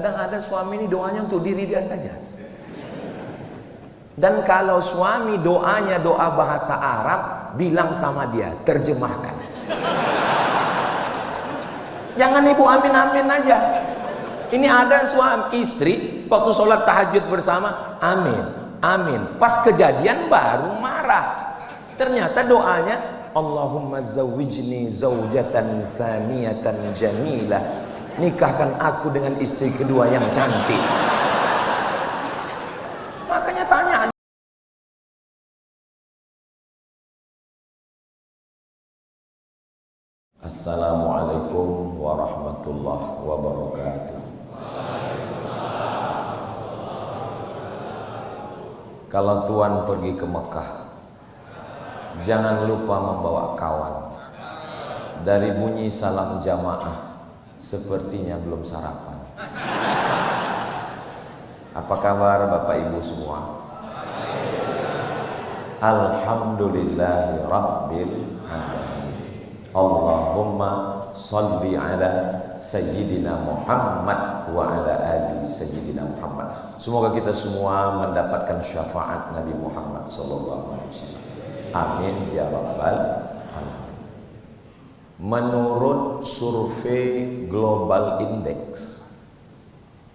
Kadang ada suami ini doanya untuk diri dia saja. Dan kalau suami doanya doa bahasa Arab, bilang sama dia, terjemahkan. Jangan ibu amin-amin aja. Ini ada suami istri waktu sholat tahajud bersama, amin, amin. Pas kejadian baru marah. Ternyata doanya, Allahumma zawwijni zawjatan thaniyatan jamilah. Nikahkan aku dengan istri kedua yang cantik. Makanya tanya. Assalamualaikum warahmatullahi wabarakatuh. Kalau Tuan pergi ke Mekah, jangan lupa membawa kawan. Dari bunyi salam jamaah, sepertinya belum sarapan. Apa kabar Bapak Ibu semua? Alhamdulillahi Rabbil Alamin. Allahumma salli ala Sayyidina Muhammad wa ala ali Sayyidina Muhammad. Semoga kita semua mendapatkan syafaat Nabi Muhammad sallallahu alaihi wasallam. Amin ya rabbal alamin. Menurut survei Global Index,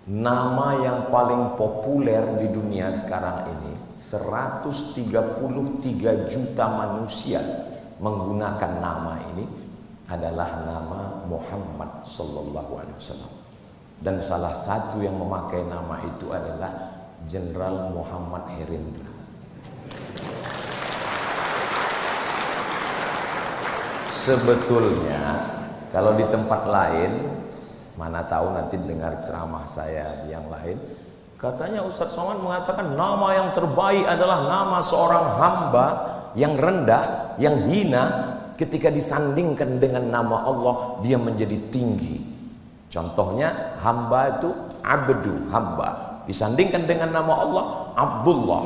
nama yang paling populer di dunia sekarang ini, 133 juta manusia menggunakan nama ini, adalah nama Muhammad sallallahu alaihi wasallam. Dan salah satu yang memakai nama itu adalah Jenderal Muhammad Herindra. Sebetulnya kalau di tempat lain, mana tahu nanti dengar ceramah saya yang lain, katanya Ustadz Somad mengatakan nama yang terbaik adalah nama seorang hamba yang rendah, yang hina. Ketika disandingkan dengan nama Allah, dia menjadi tinggi. Contohnya hamba itu abdu, hamba. Disandingkan dengan nama Allah, Abdullah,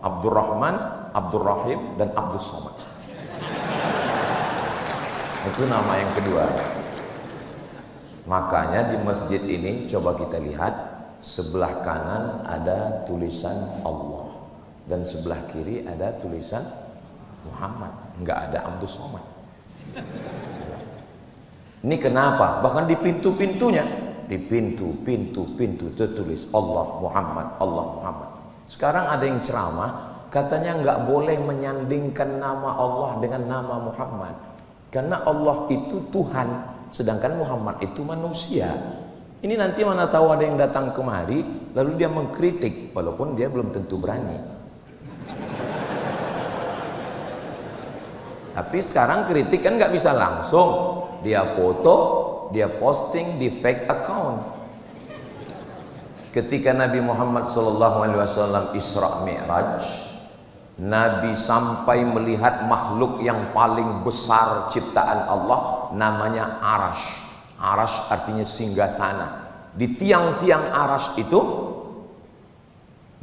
Abdurrahman, Abdurrahim, dan Abdus Somad. Itu nama yang kedua. Makanya di masjid ini coba kita lihat, sebelah kanan ada tulisan Allah dan sebelah kiri ada tulisan Muhammad, nggak ada Abdus Somad. Ini kenapa? Bahkan di pintu-pintunya, di pintu tertulis Allah Muhammad, Allah Muhammad. Sekarang ada yang ceramah, katanya nggak boleh menyandingkan nama Allah dengan nama Muhammad. Karena Allah itu Tuhan, sedangkan Muhammad itu manusia. Ini nanti mana tahu ada yang datang kemari, lalu dia mengkritik, walaupun dia belum tentu berani. Tapi sekarang kritik kan nggak bisa langsung, dia foto, dia posting di fake account. Ketika Nabi Muhammad SAW Isra Mi'raj, Nabi sampai melihat makhluk yang paling besar ciptaan Allah, namanya Arash. Arash artinya singgasana. Di tiang-tiang Arash itu,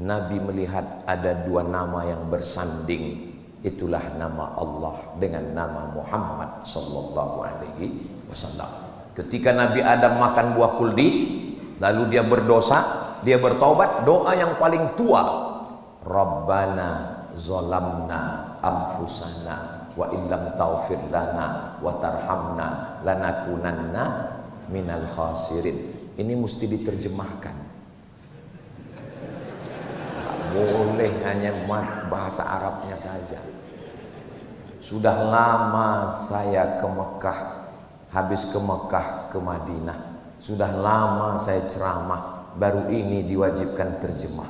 Nabi melihat ada dua nama yang bersanding. Itulah nama Allah dengan nama Muhammad sallallahu alaihi wasallam. Ketika Nabi Adam makan buah kuldi, lalu dia berdosa, dia bertaubat, doa yang paling tua, Rabbana zalamna anfusana wa illam taghfir lana wa tarhamna lanakunanna minal khasirin. Ini mesti diterjemahkan. Boleh hanya bahasa Arabnya saja. Sudah lama saya ke Mekah, habis ke Mekah ke Madinah. Sudah lama saya ceramah, baru ini diwajibkan terjemah.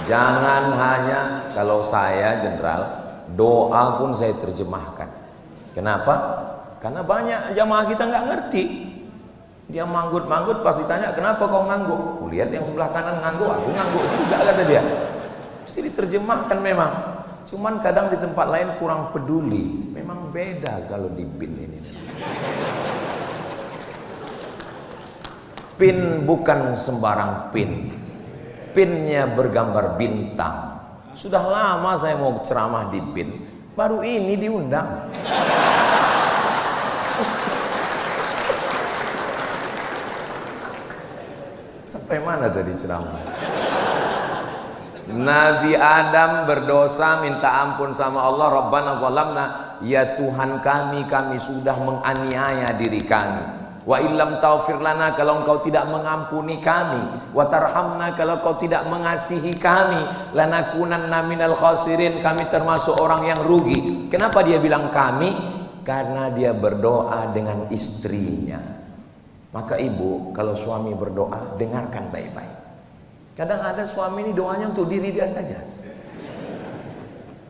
Jangan hanya kalau saya jenderal, doa pun saya terjemahkan. Kenapa? Karena banyak jamaah kita nggak ngerti. Dia manggut-manggut, pas ditanya kenapa kau ngangguk, kulihat yang sebelah kanan ngangguk, aku ngangguk juga, kata dia. Mesti diterjemahkan memang. Cuman kadang di tempat lain kurang peduli. Memang beda kalau di BIN ini. PIN bukan sembarang PIN. PIN-nya bergambar bintang. Sudah lama saya mau ceramah di BIN, baru ini diundang. Sampai mana tadi ceramah? Nabi Adam berdosa, minta ampun sama Allah. Rabbana zalamna, ya Tuhan kami sudah menganiaya diri kami. Wa illam taufir lana, kalau engkau tidak mengampuni kami. Wa tarhamna, kalau engkau tidak mengasihi kami. Lanakunanna minal khasirin, kami termasuk orang yang rugi. Kenapa dia bilang kami? Karena dia berdoa dengan istrinya. Maka ibu, kalau suami berdoa, dengarkan baik-baik. Kadang ada suami ini doanya untuk diri dia saja.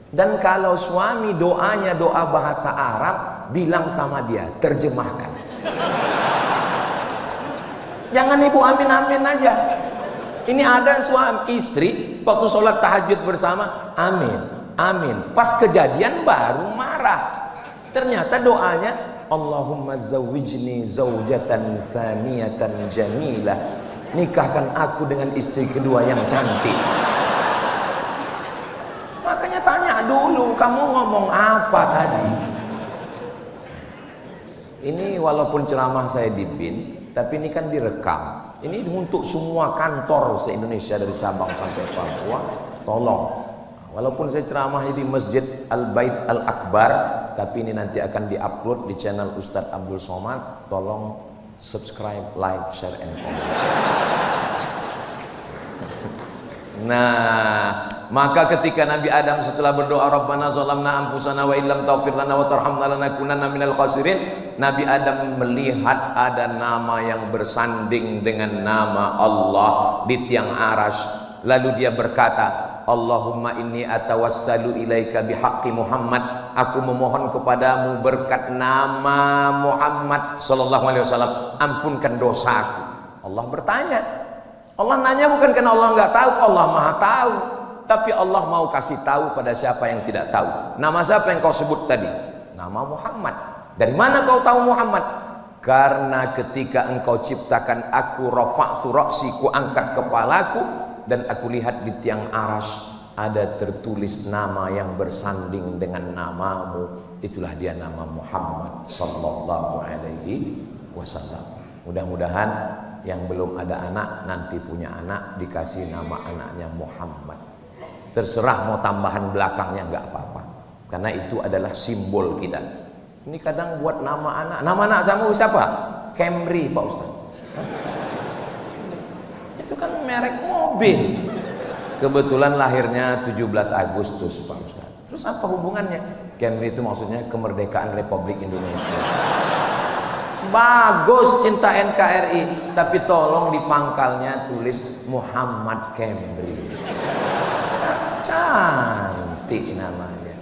Dan kalau suami doanya doa bahasa Arab, bilang sama dia, terjemahkan. Jangan ibu amin-amin aja. Ini ada suami istri waktu sholat tahajud bersama, amin, amin. Pas kejadian baru marah. Ternyata doanya, Allahumma zawwijni zawjatan saniyatan jamilah. Nikahkan aku dengan istri kedua yang cantik. Makanya tanya dulu, kamu ngomong apa tadi? Ini walaupun ceramah saya di BIN, tapi ini kan direkam. Ini untuk semua kantor se-Indonesia dari Sabang sampai Papua. Tolong, walaupun saya ceramah di Masjid Al-Bait Al-Akbar, tapi ini nanti akan diupload di channel Ustadz Abdul Somad. Tolong subscribe, like, share, and comment. Nah, maka ketika Nabi Adam setelah berdoa Rabbana zalamna anfusana wa illam taghfir lana wa tarhamna lanakunanna minal khasirin, Nabi Adam melihat ada nama yang bersanding dengan nama Allah di tiang aras. Lalu dia berkata, Allahumma inni atawassalu ilaika bihaqqi Muhammad, aku memohon kepadamu berkat nama Muhammad sallallahu alaihi wasallam, ampunkan dosaku. Allah bertanya. Allah nanya bukan karena Allah nggak tahu, Allah maha tahu. Tapi Allah mau kasih tahu pada siapa yang tidak tahu. Nama siapa yang kau sebut tadi? Nama Muhammad. Dari mana kau tahu Muhammad? Karena ketika engkau ciptakan aku, rafa'tu ra'si, ku angkat kepalaku, dan aku lihat di tiang aras ada tertulis nama yang bersanding dengan namamu. Itulah dia nama Muhammad sallallahu alaihi wasallam. Mudah-mudahan yang belum ada anak nanti punya anak dikasih nama anaknya Muhammad. Terserah mau tambahan belakangnya nggak apa-apa, karena itu adalah simbol kita. Ini kadang buat nama anak. Nama anak kamu siapa? Camry, Pak Ustaz. Itu kan merek mobil. Kebetulan lahirnya 17 Agustus, Pak Ustaz. Terus apa hubungannya? Camry itu maksudnya kemerdekaan Republik Indonesia. Bagus, cinta NKRI, tapi tolong di pangkalnya tulis Muhammad Camry. Cantik namanya.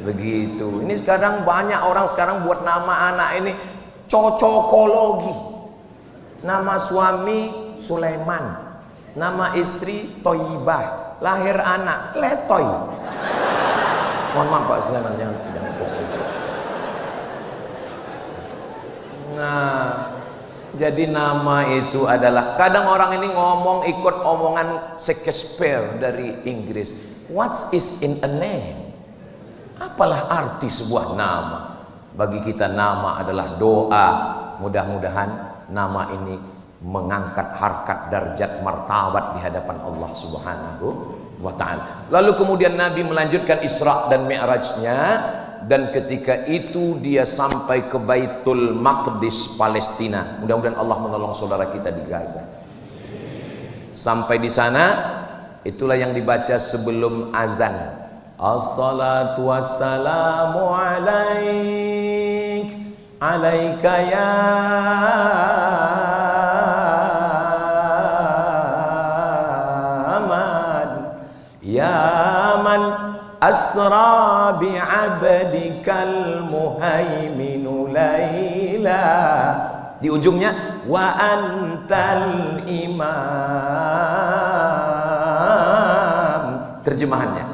Begitu. Ini sekarang banyak orang sekarang buat nama anak ini cocokologi. Nama suami Sulaiman, nama istri Toyibah, lahir anak Letoy. Mohon maaf Pak Sulaiman, jangan tersinggung. Nah, jadi nama itu adalah, kadang orang ini ngomong ikut omongan Shakespeare dari Inggris. What is in a name? Apalah arti sebuah nama? Bagi kita nama adalah doa. Mudah-mudahan nama ini mengangkat harkat, darjat, martabat di hadapan Allah Subhanahu wa ta'ala. Lalu kemudian Nabi melanjutkan Isra dan Mi'rajnya. Dan ketika itu dia sampai ke Baitul Maqdis, Palestina. Mudah-mudahan Allah menolong saudara kita di Gaza. Sampai di sana, itulah yang dibaca sebelum azan. Assalatu wassalamu alaik, alaika ya man, ya man asra bi'abdikal muhaiminu laila. Di ujungnya wa antal imam. Terjemahannya,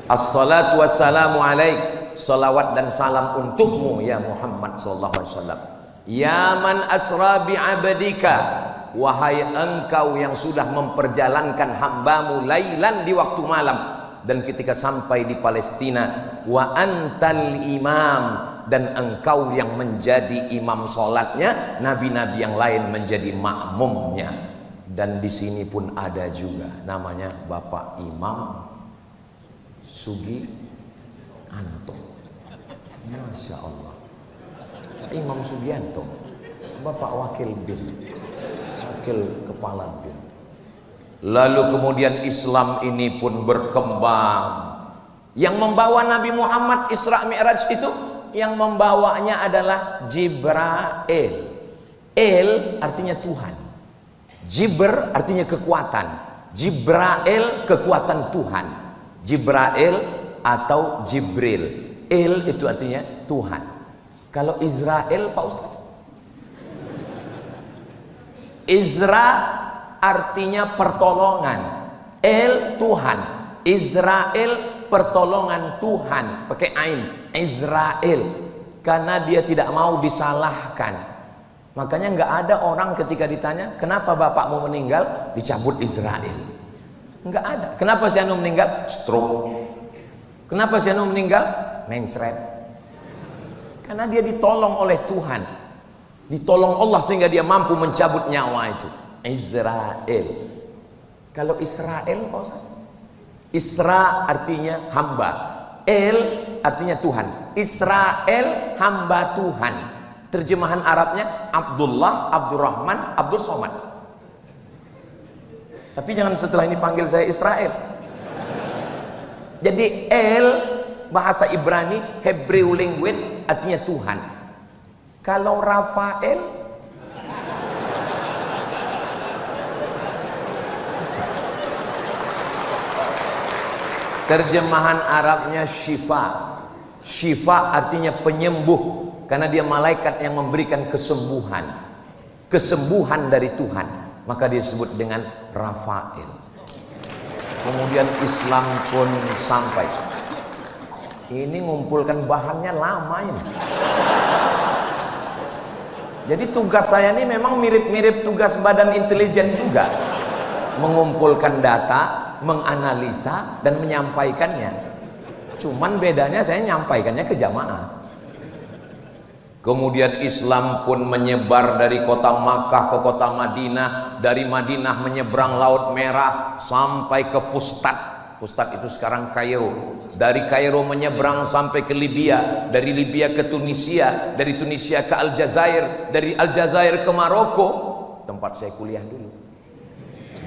as-salatu wassalamu alaik, salawat dan salam untukmu ya Muhammad sallallahu alaihi wasallam. Ya man asra bi'abdika, wahai engkau yang sudah memperjalankan hambamu lailan di waktu malam. Dan ketika sampai di Palestina, wa antal imam, dan engkau yang menjadi imam sholatnya, nabi-nabi yang lain menjadi makmumnya. Dan di sini pun ada juga namanya Bapak Imam Sugianto. Masya Allah, Imam Sugianto, Bapak Wakil bin, Wakil Kepala bin. Lalu kemudian Islam ini pun berkembang. Yang membawa Nabi Muhammad Isra Mi'raj itu, yang membawanya adalah Jibril. El artinya Tuhan, Jibr artinya kekuatan, Jibril kekuatan Tuhan, Jibril atau Jibril. El itu artinya Tuhan. Kalau Israel Pak Ustaz, Izra artinya pertolongan, El Tuhan, Israel pertolongan Tuhan, pakai ain, Israel, karena dia tidak mau disalahkan. Makanya nggak ada orang ketika ditanya kenapa bapakmu meninggal dicabut Israel, nggak ada. Kenapa si Anu meninggal? Stroke. Kenapa si Anu meninggal? Mencret. Karena dia ditolong oleh Tuhan, ditolong Allah sehingga dia mampu mencabut nyawa itu. Israel. Kalau Israel, Pak Ustaz, Isra artinya hamba, El artinya Tuhan. Israel hamba Tuhan. Terjemahan Arabnya Abdullah, Abdurrahman, Abdul Somad. Tapi jangan setelah ini panggil saya Israel. Jadi El bahasa Ibrani, Hebrew language artinya Tuhan. Kalau Rafael, terjemahan Arabnya Syifa. Syifa artinya penyembuh, karena dia malaikat yang memberikan kesembuhan. Kesembuhan dari Tuhan, maka disebut dengan Rafael. Kemudian Islam pun sampai. Ini ngumpulkan bahannya lama ini. Jadi tugas saya ini memang mirip-mirip tugas badan intelijen juga. Mengumpulkan data, menganalisa dan menyampaikannya. Cuman bedanya saya nyampaikannya ke jamaah. Kemudian Islam pun menyebar dari kota Makkah ke kota Madinah, dari Madinah menyeberang Laut Merah sampai ke Fustat. Fustat itu sekarang Kairo. Dari Kairo menyeberang sampai ke Libya, dari Libya ke Tunisia, dari Tunisia ke Aljazair, dari Aljazair ke Maroko, tempat saya kuliah dulu.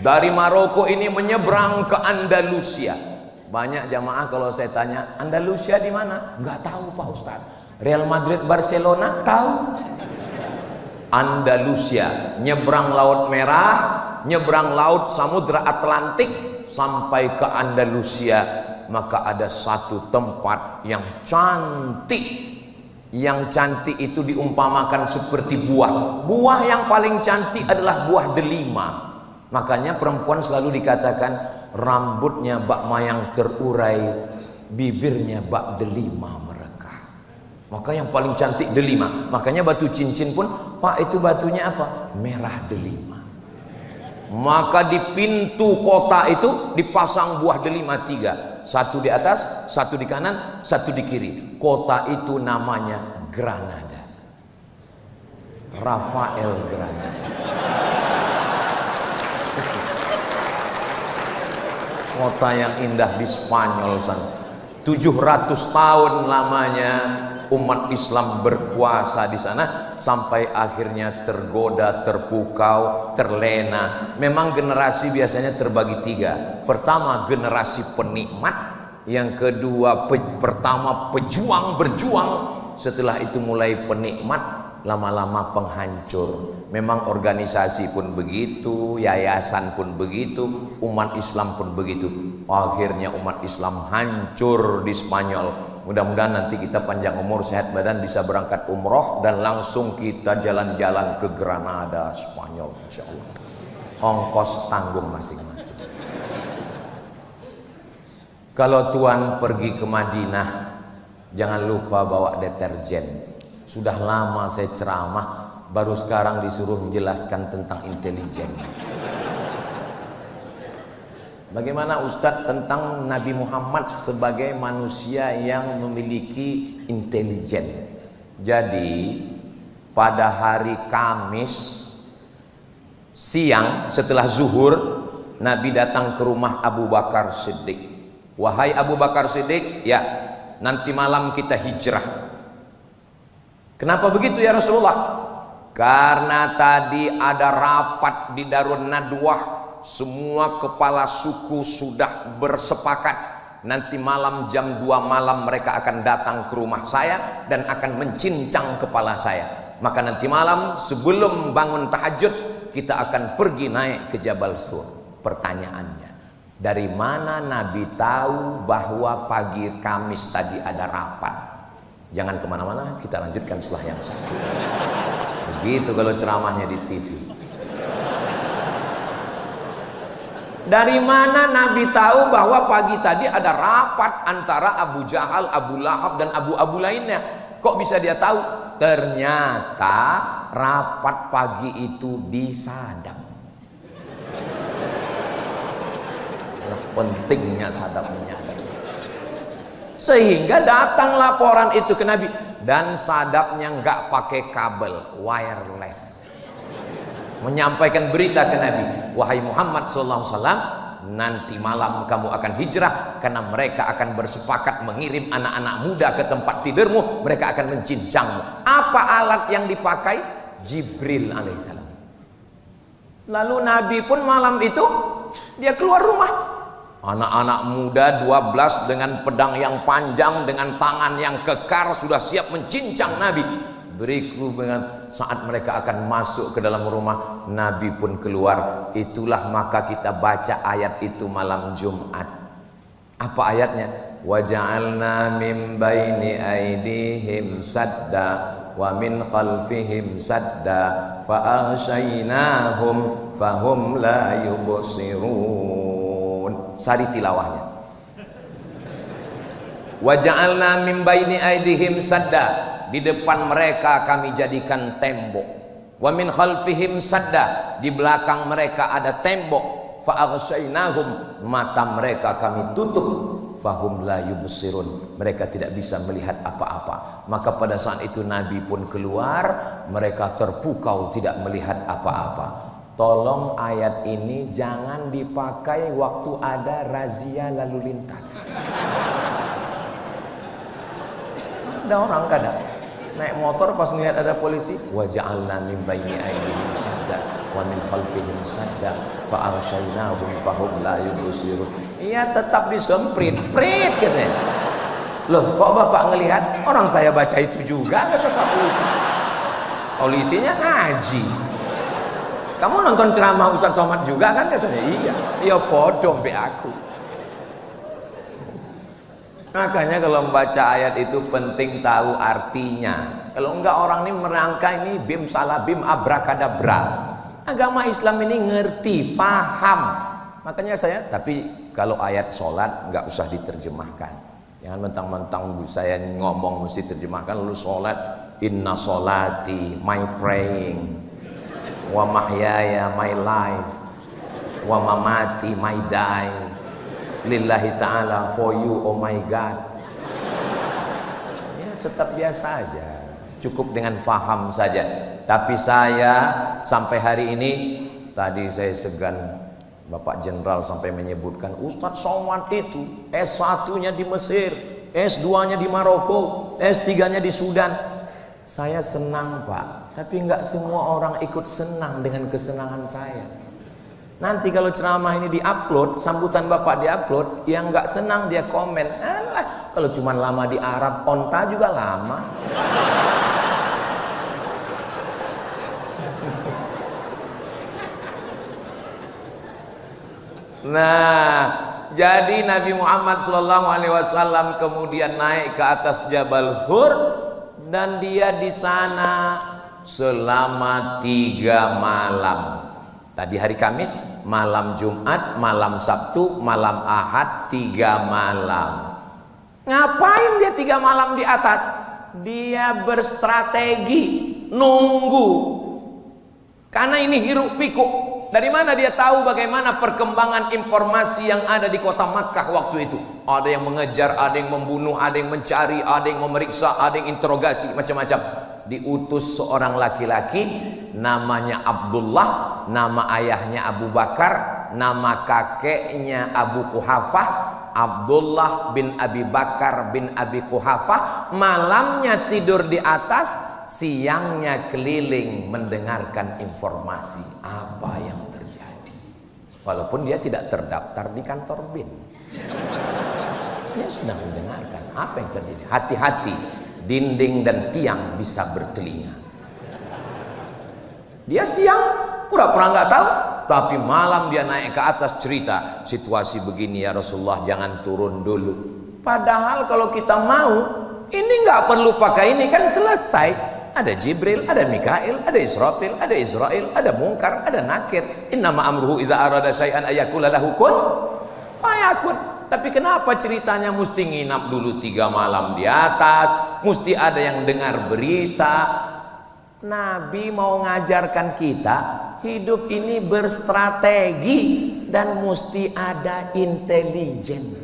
Dari Maroko ini menyeberang ke Andalusia. Banyak jamaah kalau saya tanya, Andalusia di mana? Nggak tahu Pak Ustaz. Real Madrid, Barcelona, tahu. Andalusia, nyebrang Laut Merah, nyebrang laut Samudra Atlantik sampai ke Andalusia. Maka ada satu tempat yang cantik. Yang cantik itu diumpamakan seperti buah. Buah yang paling cantik adalah buah delima. Makanya perempuan selalu dikatakan rambutnya bak mayang terurai, bibirnya bak delima merekah. Maka yang paling cantik delima. Makanya batu cincin pun, Pak, itu batunya apa? Merah delima. Maka di pintu kota itu dipasang buah delima 3. Satu di atas, satu di kanan, satu di kiri. Kota itu namanya Granada. Rafael Granada. Kota yang indah di Spanyol sana. 700 tahun lamanya umat Islam berkuasa di sana, sampai akhirnya tergoda, terpukau, terlena. Memang generasi biasanya terbagi 3. Pertama generasi penikmat, yang kedua pertama pejuang berjuang, setelah itu mulai penikmat, lama-lama penghancur. Memang organisasi pun begitu, yayasan pun begitu, umat Islam pun begitu. Akhirnya umat Islam hancur di Spanyol. Mudah-mudahan nanti kita panjang umur, sehat badan, bisa berangkat umroh dan langsung kita jalan-jalan ke Granada, Spanyol, insya Allah. Ongkos tanggung masing-masing. Kalau tuan pergi ke Madinah, jangan lupa bawa deterjen. Sudah lama saya ceramah, baru sekarang disuruh menjelaskan tentang intelijen. Bagaimana Ustadz tentang Nabi Muhammad sebagai manusia yang memiliki intelijen? Jadi pada hari Kamis siang setelah zuhur, Nabi datang ke rumah Abu Bakar Siddiq. Wahai Abu Bakar Siddiq, ya, nanti malam kita hijrah. Kenapa begitu ya Rasulullah? Karena tadi ada rapat di Darun Nadwah. Semua kepala suku sudah bersepakat nanti malam jam 2 malam mereka akan datang ke rumah saya dan akan mencincang kepala saya. Maka nanti malam sebelum bangun tahajud kita akan pergi naik ke Jabal Sur. Pertanyaannya, dari mana Nabi tahu bahwa pagi Kamis tadi ada rapat? Jangan kemana-mana, kita lanjutkan setelah yang satu. Begitu kalau ceramahnya di TV. Dari mana Nabi tahu bahwa pagi tadi ada rapat antara Abu Jahal, Abu Lahab dan Abu lainnya? Kok bisa dia tahu? Ternyata rapat pagi itu disadap. Nah, pentingnya sadap menyadap. Sehingga datang laporan itu ke Nabi, dan sadapnya nggak pakai kabel, wireless. Menyampaikan berita ke Nabi, wahai Muhammad SAW, nanti malam kamu akan hijrah karena mereka akan bersepakat mengirim anak-anak muda ke tempat tidurmu, mereka akan mencincangmu. Apa alat yang dipakai? Jibril alaihissalam. Lalu Nabi pun malam itu dia keluar rumah. Anak-anak muda 12 dengan pedang yang panjang, dengan tangan yang kekar sudah siap mencincang Nabi. Beriku dengan saat mereka akan masuk ke dalam rumah, Nabi pun keluar. Itulah maka kita baca ayat itu malam Jumat. Apa ayatnya? Wa ja'alna min baini aydihim sadda wa min khalfihim sadda fa aghshaynahum fahum la yubsirun. Sari tilawahnya. Wa ja'alna min baini aydihim sadda, di depan mereka kami jadikan tembok. Wa min khalfihim sadda, di belakang mereka ada tembok. Fa aghshaynahum, mata mereka kami tutup. Fahum la yubsirun, mereka tidak bisa melihat apa-apa. Maka pada saat itu Nabi pun keluar, mereka terpukau tidak melihat apa-apa. Tolong ayat ini jangan dipakai waktu ada razia lalu lintas. Ada orang kadang naik motor pas ngeliat ada polisi, wa ja'alna min baini aydihim sadda wa min khalfihim sadda fa aghshaynahum fahum la yubsirun. Iya, tetap disemprit prit katanya. Loh, kok Bapak ngelihat? Orang saya baca itu juga, kata Pak polisi. Polisinya ngaji. Kamu nonton ceramah Ustaz Somad juga kan, katanya. Iya. Iya, podo mbek aku. Makanya kalau membaca ayat itu penting tahu artinya. Kalau enggak orang ini merangkai ini bim salah bim abrakadabra. Agama Islam ini ngerti, paham. Makanya tapi kalau ayat sholat enggak usah diterjemahkan. Jangan mentang-mentang saya ngomong mesti terjemahkan lalu sholat. Inna sholati, my praying, wa mahyaya, my life, wa mamati, my die, lillahi ta'ala, for you, oh my God. Ya tetap biasa aja, cukup dengan faham saja. Tapi saya sampai hari ini, tadi saya segan Bapak Jenderal sampai menyebutkan Ustadz Somad itu S1-nya di Mesir, S2-nya di Maroko, S3-nya di Sudan. Saya senang Pak, tapi nggak semua orang ikut senang dengan kesenangan saya. Nanti kalau ceramah ini diupload, sambutan Bapak diupload, yang nggak senang dia komen, alah kalau cuma lama di Arab, onta juga lama. Nah, jadi Nabi Muhammad SAW kemudian naik ke atas Jabal Thur dan dia di sana selama 3 malam. Tadi hari Kamis, malam Jumat, malam Sabtu, malam Ahad, 3 malam. Ngapain dia 3 malam di atas? Dia berstrategi, nunggu. Karena ini hiruk pikuk Dari mana dia tahu bagaimana perkembangan informasi yang ada di kota Makkah waktu itu? Ada yang mengejar, ada yang membunuh, ada yang mencari, ada yang memeriksa, ada yang interogasi, macam-macam. Diutus seorang laki-laki namanya Abdullah, nama ayahnya Abu Bakar, nama kakeknya Abu Quhafah, Abdullah bin Abi Bakar bin Abi Quhafah. Malamnya tidur di atas, siangnya keliling mendengarkan informasi apa yang terjadi. Walaupun dia tidak terdaftar di kantor BIN, dia sedang mendengarkan apa yang terjadi. Hati-hati, dinding dan tiang bisa bertelinga. Dia siang pura-pura nggak tahu, tapi malam dia naik ke atas cerita, situasi begini ya Rasulullah, jangan turun dulu. Padahal kalau kita mau, ini nggak perlu pakai ini, kan selesai. Ada Jibril, ada Mikail, ada Israfil, ada Israel, ada Munkar, ada Nakir. Innama amruhu iza arada syai'an ayakula lahu kun fayakun. Tapi kenapa ceritanya mesti nginap dulu 3 malam di atas, mesti ada yang dengar berita? Nabi mau ngajarkan kita hidup ini berstrategi dan mesti ada intelijen.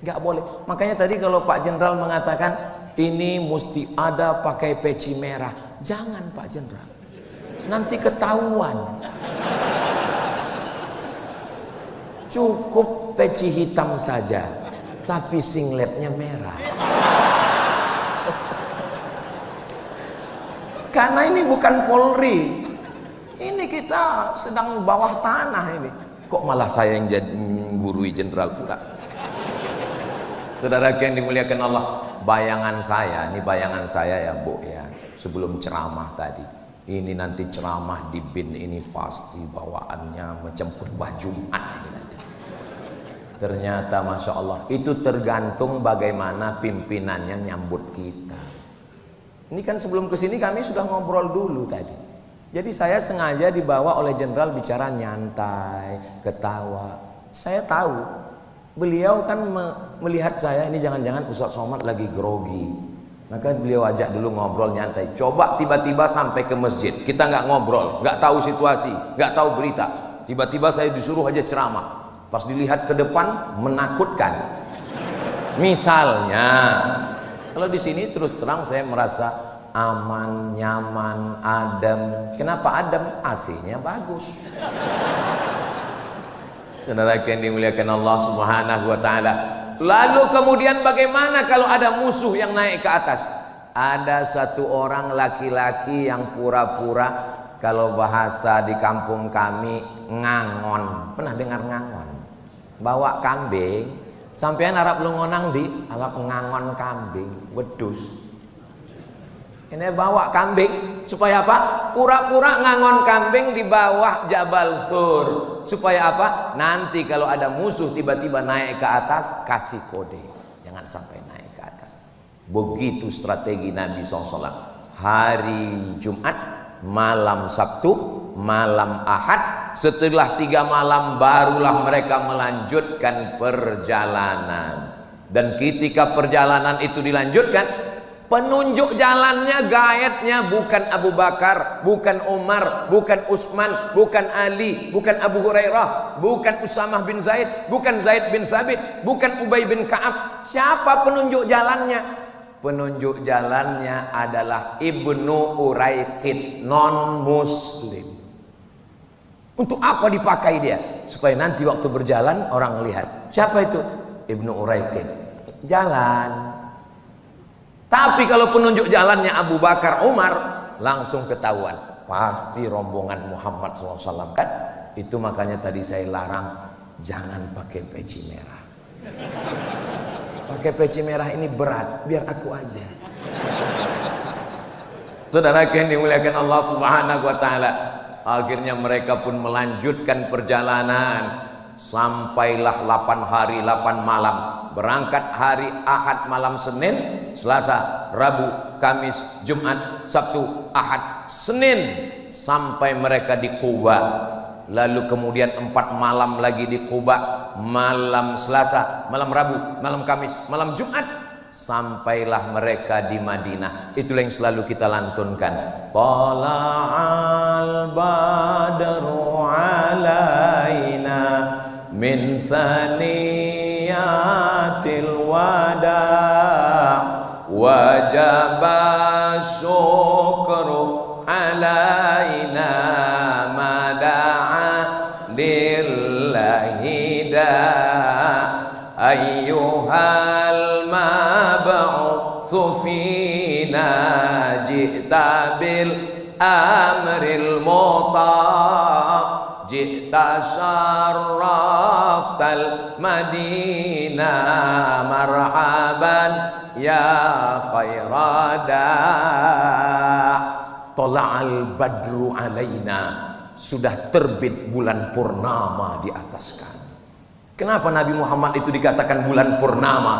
Nggak boleh. Makanya tadi kalau Pak Jenderal mengatakan ini mesti ada pakai peci merah, jangan Pak Jenderal, nanti ketahuan. Cukup peci hitam saja, tapi singletnya merah. Karena ini bukan Polri, ini kita sedang bawah tanah ini. Kok malah saya yang jadi gurui jenderal pula? Saudara yang dimuliakan Allah, bayangan saya, ini bayangan saya ya Bu ya, sebelum ceramah tadi. Ini nanti ceramah di BIN ini pasti bawaannya macam khutbah Jumat ini nanti. Ternyata Masya Allah, itu tergantung bagaimana pimpinannya nyambut kita. Ini kan sebelum kesini kami sudah ngobrol dulu tadi. Jadi saya sengaja dibawa oleh jenderal bicara nyantai, ketawa. Saya tahu beliau kan melihat saya ini jangan-jangan Ustaz Somad lagi grogi. Maka beliau ajak dulu ngobrol nyantai. Coba tiba-tiba sampai ke masjid, kita nggak ngobrol, nggak tahu situasi, nggak tahu berita. Tiba-tiba saya disuruh aja ceramah. Pas dilihat ke depan menakutkan. Misalnya, kalau di sini terus terang saya merasa aman, nyaman, adem. Kenapa adem? AC-nya bagus. Saudara yang dimuliakan Allah Subhanahu wa taala. Lalu kemudian bagaimana kalau ada musuh yang naik ke atas? Ada satu orang laki-laki yang pura-pura, kalau bahasa di kampung kami ngangon. Pernah dengar ngangon? Bawa kambing, sampean Arab lu ngonang di Arab ngangon kambing, wedus. Ini bawa kambing supaya apa? Pura-pura ngangon kambing di bawah Jabal Sur. Supaya apa? Nanti kalau ada musuh tiba-tiba naik ke atas, kasih kode, jangan sampai naik ke atas. Begitu strategi Nabi SAW. Hari Jumat, malam Sabtu, malam Ahad, setelah 3 malam barulah mereka melanjutkan perjalanan. Dan ketika perjalanan itu dilanjutkan, penunjuk jalannya, gaetnya bukan Abu Bakar, bukan Umar, bukan Utsman, bukan Ali, bukan Abu Hurairah, bukan Usamah bin Zaid, bukan Zaid bin Sabit, bukan Ubay bin Ka'ab. Siapa penunjuk jalannya? Penunjuk jalannya adalah Ibnu Uraiqid, non muslim. Untuk apa dipakai dia? Supaya nanti waktu berjalan orang melihat. Siapa itu? Ibnu Uraiqid. Jalan. Tapi kalau penunjuk jalannya Abu Bakar, Umar, langsung ketahuan. Pasti rombongan Muhammad SAW kan? Itu makanya tadi saya larang, jangan pakai peci merah. Pakai peci merah ini berat, biar aku aja. Saudara yang dimuliakan Allah Subhanahu wa taala, akhirnya mereka pun melanjutkan perjalanan. Sampailah 8 hari 8 malam. Berangkat hari Ahad malam Senin, Selasa, Rabu, Kamis, Jumat, Sabtu, Ahad, Senin, sampai mereka di Quba. Lalu kemudian 4 malam lagi di Quba, malam Selasa, malam Rabu, malam Kamis, malam Jumat, sampailah mereka di Madinah. Itulah yang selalu kita lantunkan. Tala'al badru alaina min saniyatil wada' wajaba syukru alaina mada'a lillahi da' ayyuhal mab'utsu fina ji'ta bil amril muta' ji'ta syarraftal madinah marhaban ya khairada. Tola'al badru alaina, sudah terbit bulan purnama di atas kami. Kenapa Nabi Muhammad itu dikatakan bulan purnama?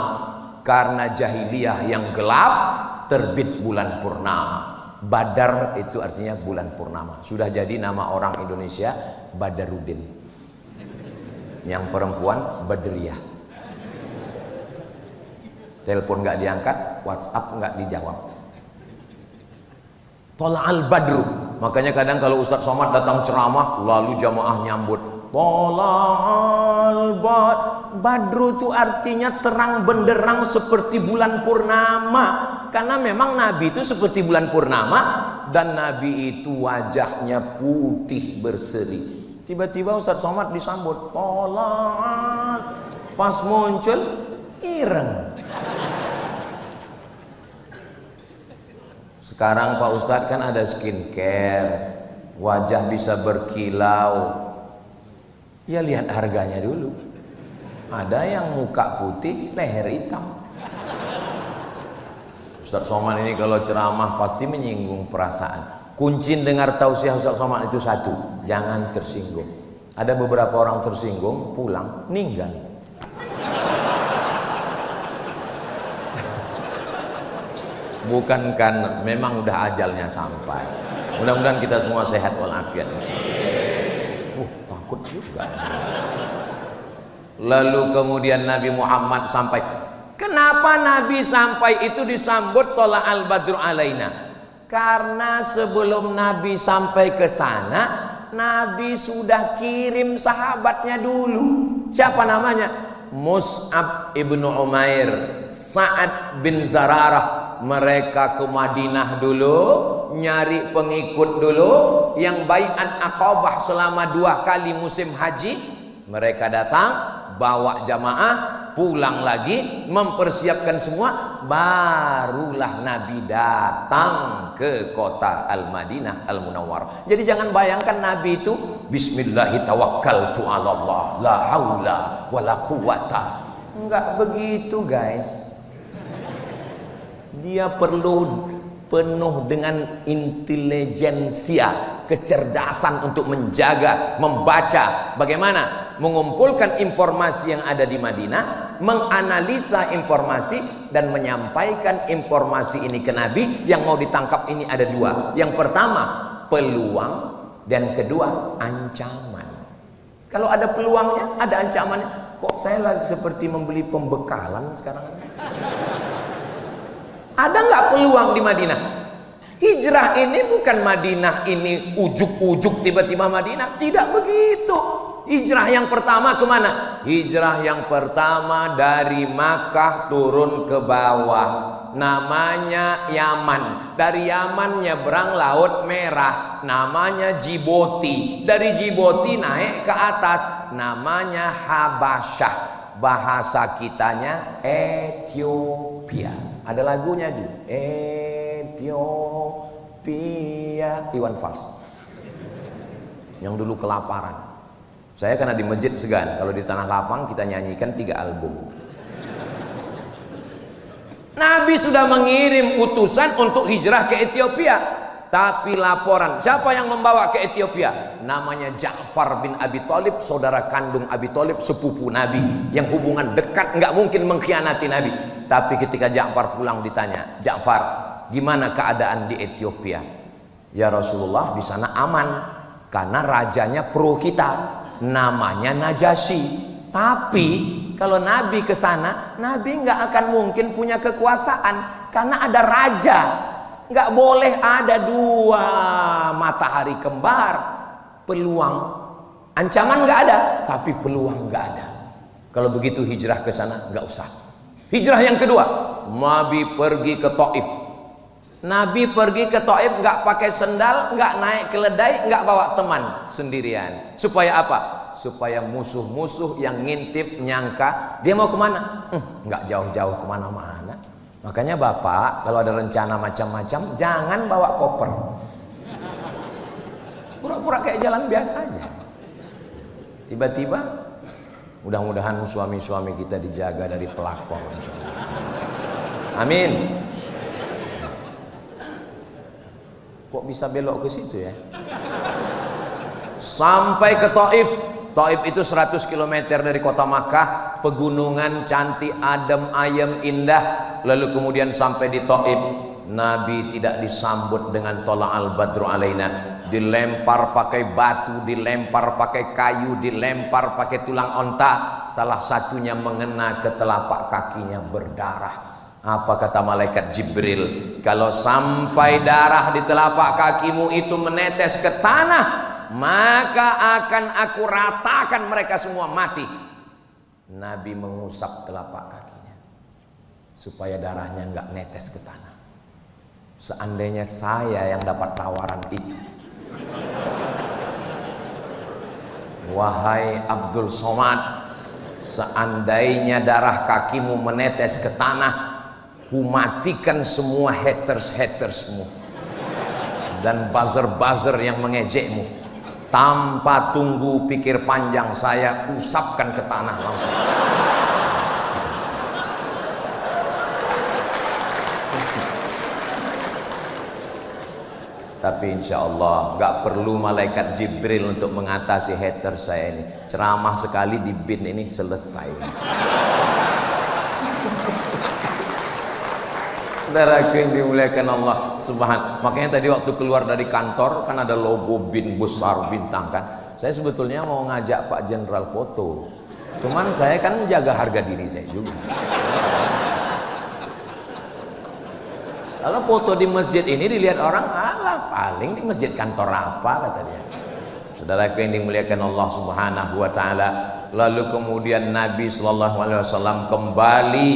Karena jahiliyah yang gelap, terbit bulan purnama. Badar itu artinya bulan purnama. Sudah jadi nama orang Indonesia Badarudin. Yang perempuan Badriyah. Telepon nggak diangkat, WhatsApp nggak dijawab. Tola'al badru. Makanya kadang kalau Ustadz Somad datang ceramah, lalu jamaah nyambut. Tola'al badru itu artinya terang benderang seperti bulan purnama. Karena memang Nabi itu seperti bulan purnama, dan Nabi itu wajahnya putih berseri. Tiba-tiba Ustadz Somad disambut tola'al, pas muncul ireng. Sekarang Pak Ustadz kan ada skincare, wajah bisa berkilau. Ya lihat harganya dulu. Ada yang muka putih, leher hitam. Ustadz Somad ini kalau ceramah pasti menyinggung perasaan. Kunci dengar tausiah Ustadz Somad itu satu, jangan tersinggung. Ada beberapa orang tersinggung, pulang, ninggal. Bukan kan, memang udah ajalnya sampai. Mudah-mudahan kita semua sehat walafiat. Takut juga. Lalu kemudian Nabi Muhammad sampai. Kenapa Nabi sampai itu disambut tola'al badru alaina? Karena sebelum Nabi sampai ke sana, Nabi sudah kirim sahabatnya dulu. Siapa namanya? Mus'ab ibnu Umair, Sa'ad bin Zararah. Mereka ke Madinah dulu, nyari pengikut dulu, yang baiat Aqabah selama 2 kali musim haji. Mereka datang, bawa jamaah, pulang lagi, mempersiapkan semua. Barulah Nabi datang ke kota Al-Madinah Al-Munawwarah. Jadi jangan bayangkan Nabi itu Bismillahi tawakkaltu ala Allah, la haula wala quwata. Enggak begitu guys. Dia perlu penuh dengan intelijensia, kecerdasan untuk menjaga, membaca, bagaimana mengumpulkan informasi yang ada di Madinah, menganalisa informasi dan menyampaikan informasi ini ke Nabi. Yang mau ditangkap ini ada 2. Yang pertama peluang, dan kedua ancaman. Kalau ada peluangnya, ada ancamannya. Kok saya lagi seperti membeli pembekalan sekarang? Ada nggak peluang di Madinah? Hijrah ini bukan Madinah ini ujuk-ujuk tiba-tiba Madinah. Tidak begitu. Hijrah yang pertama kemana? Hijrah yang pertama dari Makkah turun ke bawah, namanya Yaman. Dari Yaman nyebrang Laut Merah, namanya Djibouti. Dari Djibouti naik ke atas, namanya Habasyah. Bahasa kitanya Ethiopia. Ada lagunya di Ethiopia, Iwan Fals yang dulu kelaparan. Saya karena di Masjid Segan, kalau di Tanah Lapang kita nyanyikan 3 album. Nabi sudah mengirim utusan untuk hijrah ke Ethiopia. Tapi laporan, siapa yang membawa ke Ethiopia? Namanya Ja'far bin Abi Thalib, saudara kandung Abi Thalib, sepupu Nabi, yang hubungan dekat, nggak mungkin mengkhianati Nabi. Tapi ketika Ja'far pulang ditanya, Ja'far, gimana keadaan di Ethiopia? Ya Rasulullah, di sana aman, karena rajanya pro kita, namanya Najasyi. Tapi kalau Nabi ke sana, Nabi nggak akan mungkin punya kekuasaan karena ada raja. Nggak boleh ada dua matahari kembar. Peluang, ancaman nggak ada, tapi peluang nggak ada. Kalau begitu hijrah ke sana nggak usah. Hijrah yang kedua, Nabi pergi ke Taif. Nabi pergi ke Taif nggak pakai sendal, nggak naik keledai, nggak bawa teman, sendirian. Supaya apa? Supaya musuh-musuh yang ngintip nyangka dia mau kemana? Nggak jauh-jauh kemana-mana. Makanya Bapak kalau ada rencana macam-macam jangan bawa koper. Pura-pura kayak jalan biasa aja. Tiba-tiba, mudah-mudahan suami-suami kita dijaga dari pelakor. Amin. Kok bisa belok ke situ ya? Sampai ke Taif. Taif itu 100 km dari kota Makkah, pegunungan cantik, adem, ayem, indah. Lalu kemudian sampai di Taif, Nabi tidak disambut dengan tola'al badru alaina, dilempar pakai batu, dilempar pakai kayu, dilempar pakai tulang onta, salah satunya mengena ke telapak kakinya berdarah. Apa kata malaikat Jibril? Kalau sampai darah di telapak kakimu itu menetes ke tanah, maka akan aku ratakan mereka semua mati. Nabi mengusap telapak kakinya supaya darahnya enggak netes ke tanah. Seandainya saya yang dapat tawaran itu, wahai Abdul Somad, seandainya darah kakimu menetes ke tanah, kumatikan semua haters-hatersmu dan buzzer-buzzer yang mengejekmu. Tanpa tunggu pikir panjang, saya usapkan ke tanah langsung. Tapi insya Allah gak perlu malaikat Jibril untuk mengatasi hater saya ini. Ceramah sekali di bin ini selesai. Saudaraku yang dimuliakan Allah Subhanahu. Makanya tadi waktu keluar dari kantor kan ada logo bin besar bintang kan. Saya sebetulnya mau ngajak Pak Jenderal foto. Cuman saya kan menjaga harga diri saya juga. Kalau foto di masjid ini dilihat orang, alah paling di masjid kantor apa kata dia. Saudaraku yang dimuliakan Allah Subhanahu wa taala. Lalu kemudian Nabi sallallahu alaihi wasallam kembali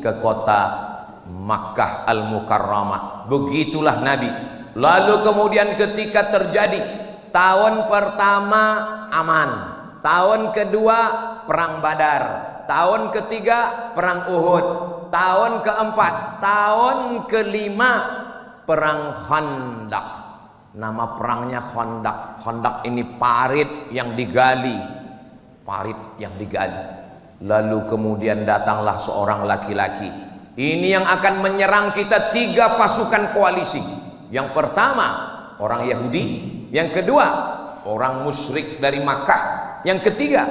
ke kota Makkah Al-Mukarramah. Begitulah Nabi. Lalu kemudian ketika terjadi tahun pertama aman, tahun kedua perang Badar, tahun ketiga perang Uhud, tahun keempat, tahun kelima perang Khandaq. Nama perangnya Khandaq. Khandaq ini parit yang digali, parit yang digali. Lalu kemudian datanglah seorang laki-laki. Ini yang akan menyerang kita, 3 pasukan koalisi. Yang pertama orang Yahudi, yang kedua orang musyrik dari Makkah, yang ketiga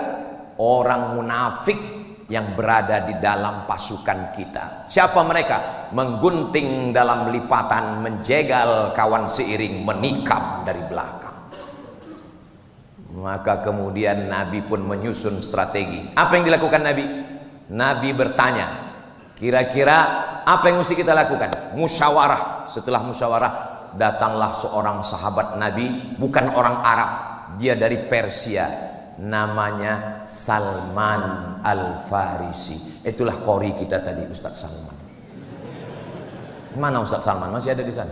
orang munafik yang berada di dalam pasukan kita. Siapa mereka? Menggunting dalam lipatan, menjegal kawan seiring, menikam dari belakang. Maka kemudian Nabi pun menyusun strategi. Apa yang dilakukan Nabi? Nabi bertanya, kira-kira apa yang mesti kita lakukan? Musyawarah. Setelah musyawarah, datanglah seorang sahabat Nabi, bukan orang Arab, dia dari Persia, namanya Salman Al-Farisi. Itulah qori kita tadi, Ustaz Salman. Mana Ustaz Salman? Masih ada di sana,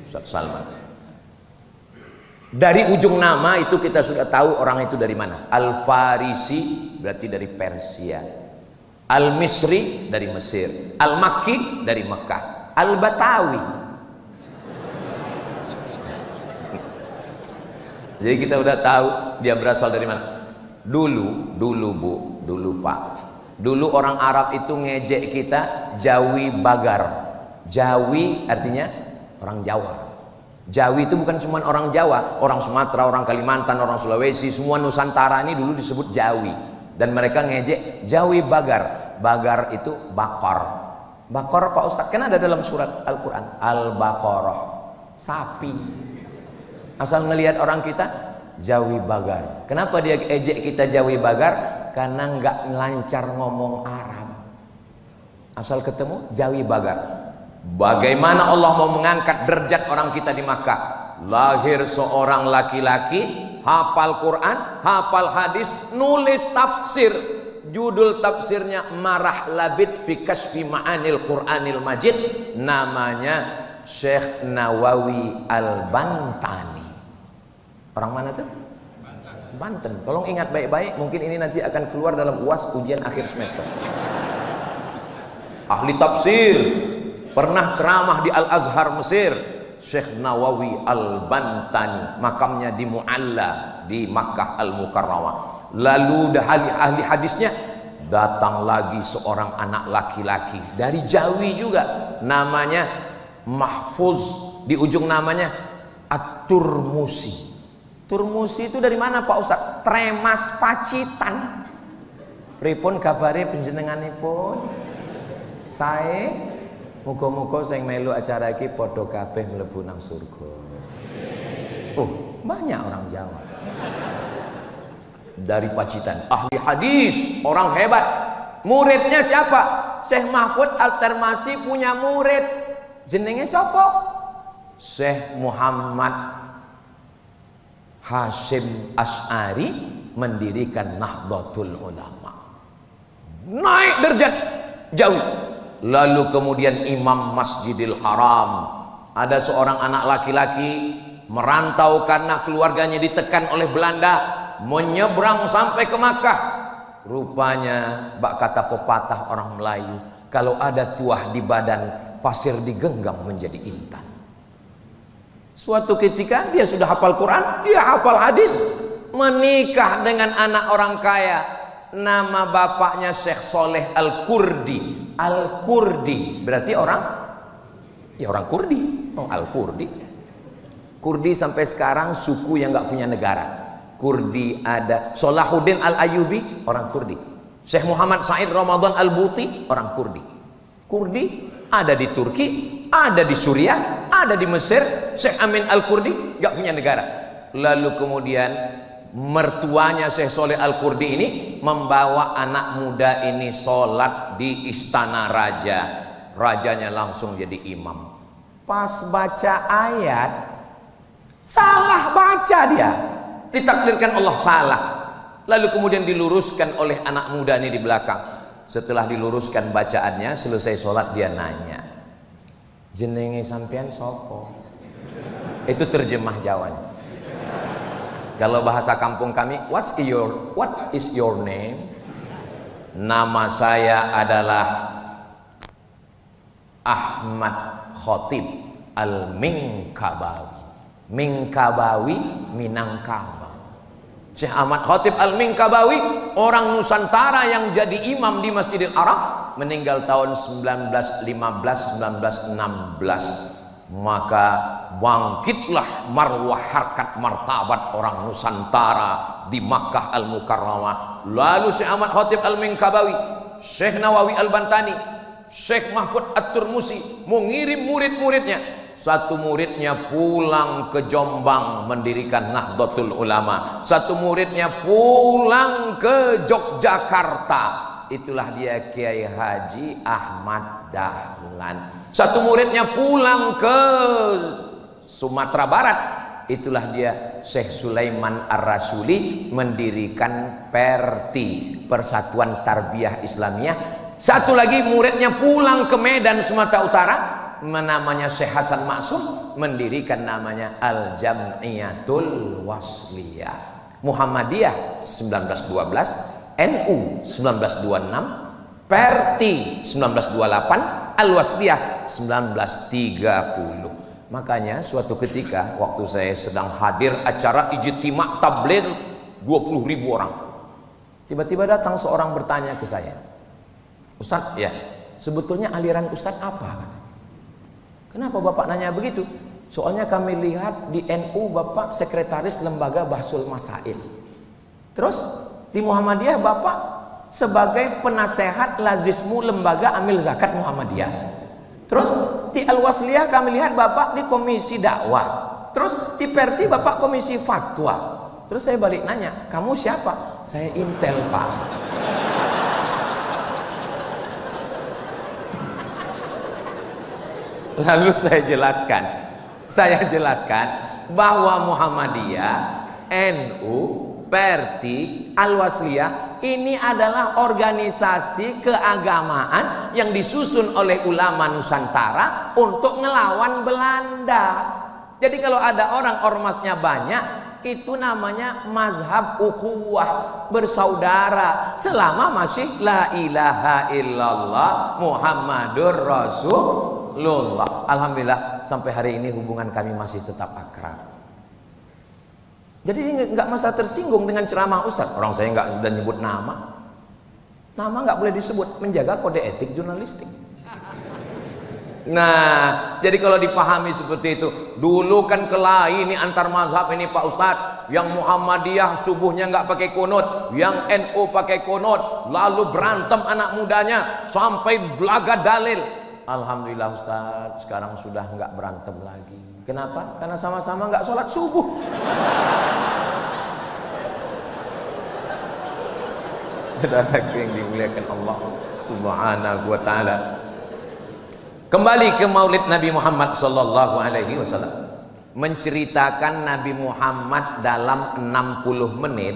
Ustaz Salman. Dari ujung nama itu kita sudah tahu orang itu dari mana. Al-Farisi berarti dari Persia, Al-Misri dari Mesir, Al-Makki dari Mekah, Al-Batawi. Jadi kita udah tahu dia berasal dari mana. Dulu Bu, dulu Pak, dulu orang Arab itu ngejek kita Jawi Bagar. Jawi artinya orang Jawa. Jawi itu bukan cuma orang Jawa, orang Sumatera, orang Kalimantan, orang Sulawesi, semua Nusantara ini dulu disebut Jawi. Dan mereka ngejek Jawi Bagar. Bagar itu bakor. Bakor Pak Ustaz, kan ada dalam surat Al-Quran, Al-Baqarah, sapi. Asal ngelihat orang kita Jawi Bagar. Kenapa dia ejek kita Jawi Bagar? karena nggak lancar ngomong Arab. Asal ketemu Jawi Bagar. Bagaimana Allah mau mengangkat derajat orang kita di Makkah? Lahir seorang laki-laki, hafal Quran, hafal hadis, nulis tafsir. Judul tafsirnya Marah Labid fi Kashfi Ma'anil Quranil Majid. Namanya Syekh Nawawi Al-Bantani. Orang mana tuh? Banten. Tolong ingat baik-baik, mungkin ini nanti akan keluar dalam UAS ujian akhir semester. Ahli tafsir, pernah ceramah di Al-Azhar Mesir. Syekh Nawawi Al-Bantani, makamnya di Mu'alla di Makkah Al-Mukarramah. Lalu ahli hadisnya, datang lagi seorang anak laki-laki dari Jawi juga, namanya Mahfuz, di ujung namanya At-Turmusi. Turmusi itu dari mana Pak Ustaz? Tremas Pacitan. Pripun kabare panjenenganipun? Saya muga-muga sing melu acara iki padha kabeh mlebu nang surga. Oh, banyak orang Jawa. Dari Pacitan, ahli hadis, orang hebat. Muridnya siapa? Syekh Mahfud Al-Termasi punya murid. Jenenge siapa? Syekh Muhammad Hashim Asy'ari mendirikan Nahdlatul Ulama. Naik derajat jauh. Lalu kemudian Imam Masjidil Haram. Ada seorang anak laki-laki merantau karena keluarganya ditekan oleh Belanda, menyeberang sampai ke Makkah. Rupanya bak kata pepatah orang Melayu, kalau ada tuah di badan, pasir digenggam menjadi intan. Suatu ketika dia sudah hafal Quran, dia hafal hadis, menikah dengan anak orang kaya. Nama bapaknya Syekh Soleh Al-Kurdi. Al-Kurdi berarti orang Kurdi. Oh, Al-Kurdi. Kurdi sampai sekarang suku yang nggak punya negara. Kurdi ada. Salahuddin Al-Ayyubi orang Kurdi. Syekh Muhammad Said Ramadan Al-Buti orang Kurdi. Kurdi ada di Turki, ada di Suriah, ada di Mesir. Syekh Amin Al-Kurdi nggak punya negara. Lalu kemudian mertuanya Syekh Soleh Al-Kurdi ini membawa anak muda ini sholat di istana raja. Rajanya langsung jadi imam. Pas baca ayat, salah baca dia. Ditakdirkan Allah salah. Lalu kemudian diluruskan oleh anak muda ini di belakang. Setelah diluruskan bacaannya, selesai sholat dia nanya, jenenge sampean sopo? Itu terjemah Jawanya. Kalau bahasa kampung kami, what is your name? Nama saya adalah Ahmad Khotib Al-Minkabawi. Minkabawi, Minangkabau. Syekh Ahmad Khotib Al-Minkabawi, orang Nusantara yang jadi imam di Masjidil Haram, meninggal tahun 1915-1916. Maka bangkitlah marwah harkat martabat orang Nusantara di Makkah Al-Mukarramah. Lalu Syekh Ahmad Khotib Al-Minkabawi, Syekh Nawawi Al-Bantani, Syekh Mahfud At-Turmusi mengirim murid-muridnya. Satu muridnya pulang ke Jombang mendirikan Nahdlatul Ulama. Satu muridnya pulang ke Yogyakarta. Itulah dia Kiai Haji Ahmad Dahlan. Satu muridnya pulang ke Sumatera Barat. Itulah dia Syekh Sulaiman Ar-Rasuli mendirikan Perti, Persatuan Tarbiyah Islamiyah. Satu lagi muridnya pulang ke Medan Sumatera Utara, namanya Syekh Hasan Maksum, mendirikan namanya Al-Jam'iyatul Wasliyah. Muhammadiyah 1912, NU 1926, Perti 1928, Al-Wasliyah 1930. Makanya suatu ketika waktu saya sedang hadir acara ijtima' tabligh 20.000 orang, tiba-tiba datang seorang bertanya ke saya, Ustadz, ya sebetulnya aliran Ustadz apa? Kenapa Bapak nanya begitu? Soalnya kami lihat di NU Bapak sekretaris lembaga Bahsul Masail. Terus di Muhammadiyah Bapak sebagai penasehat lazismu lembaga amil zakat Muhammadiyah. Terus di Al-Wasliyah kami lihat Bapak di komisi dakwah. Terus di Perti Bapak komisi fatwa. Terus saya balik nanya, kamu siapa? Saya Intel, Pak. Lalu saya jelaskan bahwa Muhammadiyah, NU, Perti, Al-Wasliyah ini adalah organisasi keagamaan yang disusun oleh ulama Nusantara untuk ngelawan Belanda. Jadi kalau ada orang ormasnya banyak, itu namanya mazhab ukhuwah, bersaudara, selama masih la ilaha illallah Muhammadur Rasulullah. Alhamdulillah sampai hari ini hubungan kami masih tetap akrab. Jadi nggak masa tersinggung dengan ceramah Ustaz. Orang saya nggak udah nyebut nama. Nama nggak boleh disebut, menjaga kode etik jurnalistik. Nah, jadi kalau dipahami seperti itu, dulu kan kelahi ini antar mazhab ini Pak Ustadz, yang Muhammadiyah subuhnya nggak pakai kunut, yang NU pakai kunut, lalu berantem anak mudanya sampai belaga dalil. Alhamdulillah Ustadz, sekarang sudah nggak berantem lagi. Kenapa? Karena sama-sama nggak sholat subuh. Saudara yang dimuliakan Allah Subhanahu wa Ta'ala. Kembali ke Maulid Nabi Muhammad sallallahu alaihi wasallam. Menceritakan Nabi Muhammad dalam 60 menit.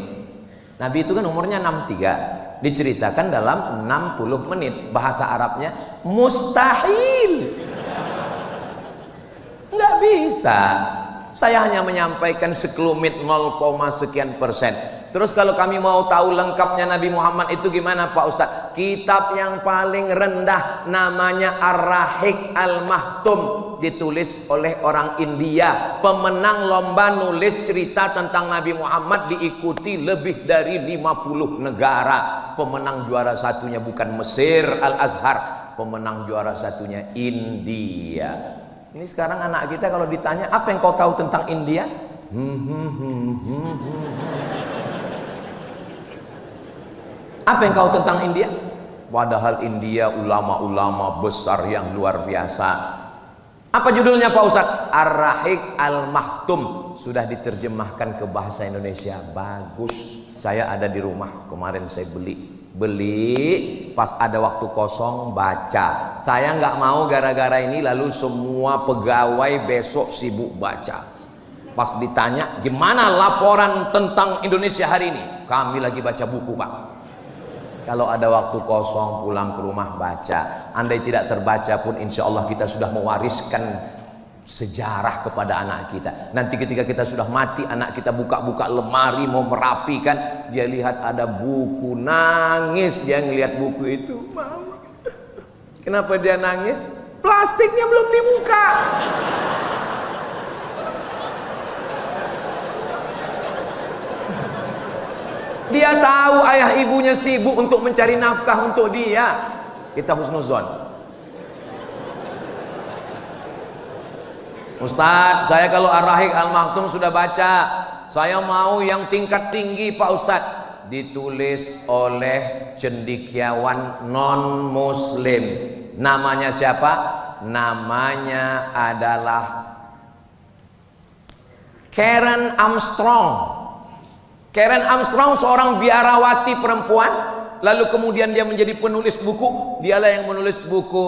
Nabi itu kan umurnya 63. Diceritakan dalam 60 menit. Bahasa Arabnya mustahil. Nggak bisa. Saya hanya menyampaikan sekelumit 0, sekian persen. Terus kalau kami mau tahu lengkapnya Nabi Muhammad itu gimana Pak Ustadz? Kitab yang paling rendah namanya Ar-Rahiq Al-Mahtum, ditulis oleh orang India. Pemenang lomba nulis cerita tentang Nabi Muhammad diikuti lebih dari 50 negara. Pemenang juara satunya bukan Mesir, Al-Azhar. Pemenang juara satunya India. Ini sekarang anak kita kalau ditanya, apa yang kau tahu tentang India? Apa yang kau tentang India? Padahal India ulama-ulama besar yang luar biasa. Apa judulnya Pak Ustadz? Ar-Rahiq Al-Mahtum. Sudah diterjemahkan ke bahasa Indonesia. Bagus. Saya ada di rumah. Kemarin saya beli pas ada waktu kosong baca. Saya nggak mau gara-gara ini lalu semua pegawai besok sibuk baca. Pas ditanya gimana laporan tentang Indonesia hari ini, kami lagi baca buku Pak. Kalau ada waktu kosong pulang ke rumah baca. Andai tidak terbaca pun insya Allah kita sudah mewariskan sejarah kepada anak kita. Nanti ketika kita sudah mati, anak kita buka-buka lemari mau merapikan, dia lihat ada buku, nangis dia ngelihat buku itu. Mama, kenapa dia nangis? Plastiknya belum dibuka. Dia tahu ayah ibunya sibuk untuk mencari nafkah untuk dia. Kita husnuzon. Ustadz, saya kalau Ar-Rahiq Al-Maktum sudah baca. Saya mau yang tingkat tinggi Pak Ustadz. Ditulis oleh cendekiawan non muslim. Namanya siapa? Namanya adalah Karen Armstrong. Karen Armstrong seorang biarawati perempuan, lalu kemudian dia menjadi penulis buku. Dialah yang menulis buku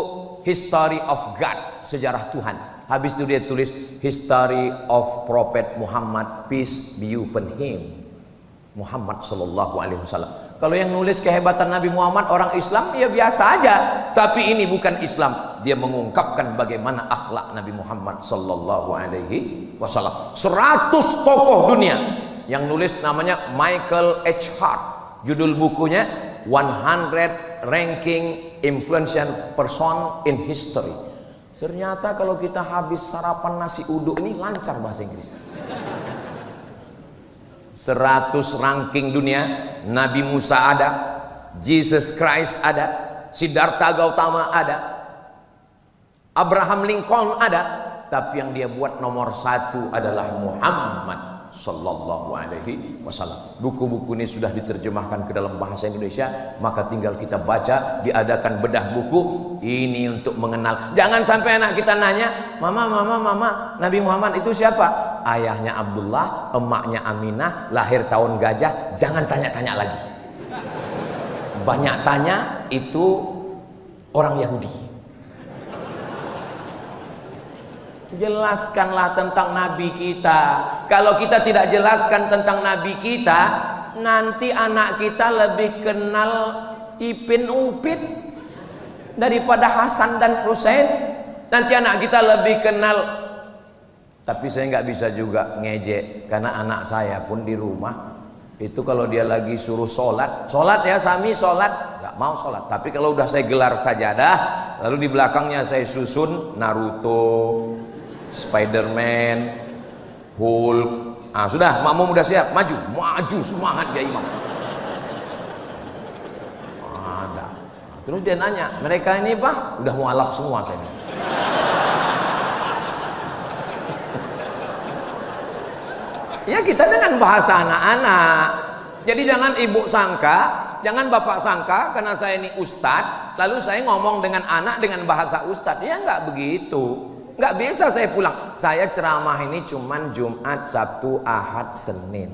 History of God, sejarah Tuhan. Habis itu dia tulis History of Prophet Muhammad, peace be upon him, Muhammad sallallahu alaihi wasallam. Kalau yang nulis kehebatan Nabi Muhammad orang Islam, ya biasa aja. Tapi ini bukan Islam. Dia mengungkapkan bagaimana akhlak Nabi Muhammad sallallahu alaihi wasallam. 100 tokoh dunia. Yang nulis namanya Michael H. Hart. Judul bukunya 100 Ranking Influential Person in History. Ternyata kalau kita habis sarapan nasi uduk ini lancar bahasa Inggris. 100 ranking dunia. Nabi Musa ada, Jesus Christ ada, Siddhartha Gautama ada, Abraham Lincoln ada. Tapi yang dia buat nomor 1 adalah Muhammad sallallahu alaihi wasallam. Buku-buku ini sudah diterjemahkan ke dalam bahasa Indonesia, maka tinggal kita baca. Diadakan bedah buku ini untuk mengenal. Jangan sampai anak kita nanya, mama, Nabi Muhammad itu siapa? Ayahnya Abdullah, emaknya Aminah, lahir tahun gajah. Jangan tanya-tanya lagi. Banyak tanya itu orang Yahudi. Jelaskanlah tentang Nabi kita. Kalau kita tidak jelaskan tentang Nabi kita, nanti anak kita lebih kenal Ipin Upin daripada Hasan dan Husain. Nanti anak kita lebih kenal. Tapi saya nggak bisa juga ngejek, karena anak saya pun di rumah itu kalau dia lagi suruh sholat ya Sami, sholat, nggak mau sholat. Tapi kalau udah saya gelar sajadah, lalu di belakangnya saya susun Naruto, Spiderman, Hulk. Sudah, makmum udah siap, maju semangat ya imam. Ada. Terus dia nanya, mereka ini Pak udah mualaf semua saya. Ya kita dengan bahasa anak-anak. Jadi jangan ibu sangka, jangan bapak sangka karena saya ini ustadz, lalu saya ngomong dengan anak dengan bahasa ustadz. Ya nggak begitu. Nggak bisa saya pulang. Saya ceramah ini cuman Jumat, Sabtu, Ahad, Senin.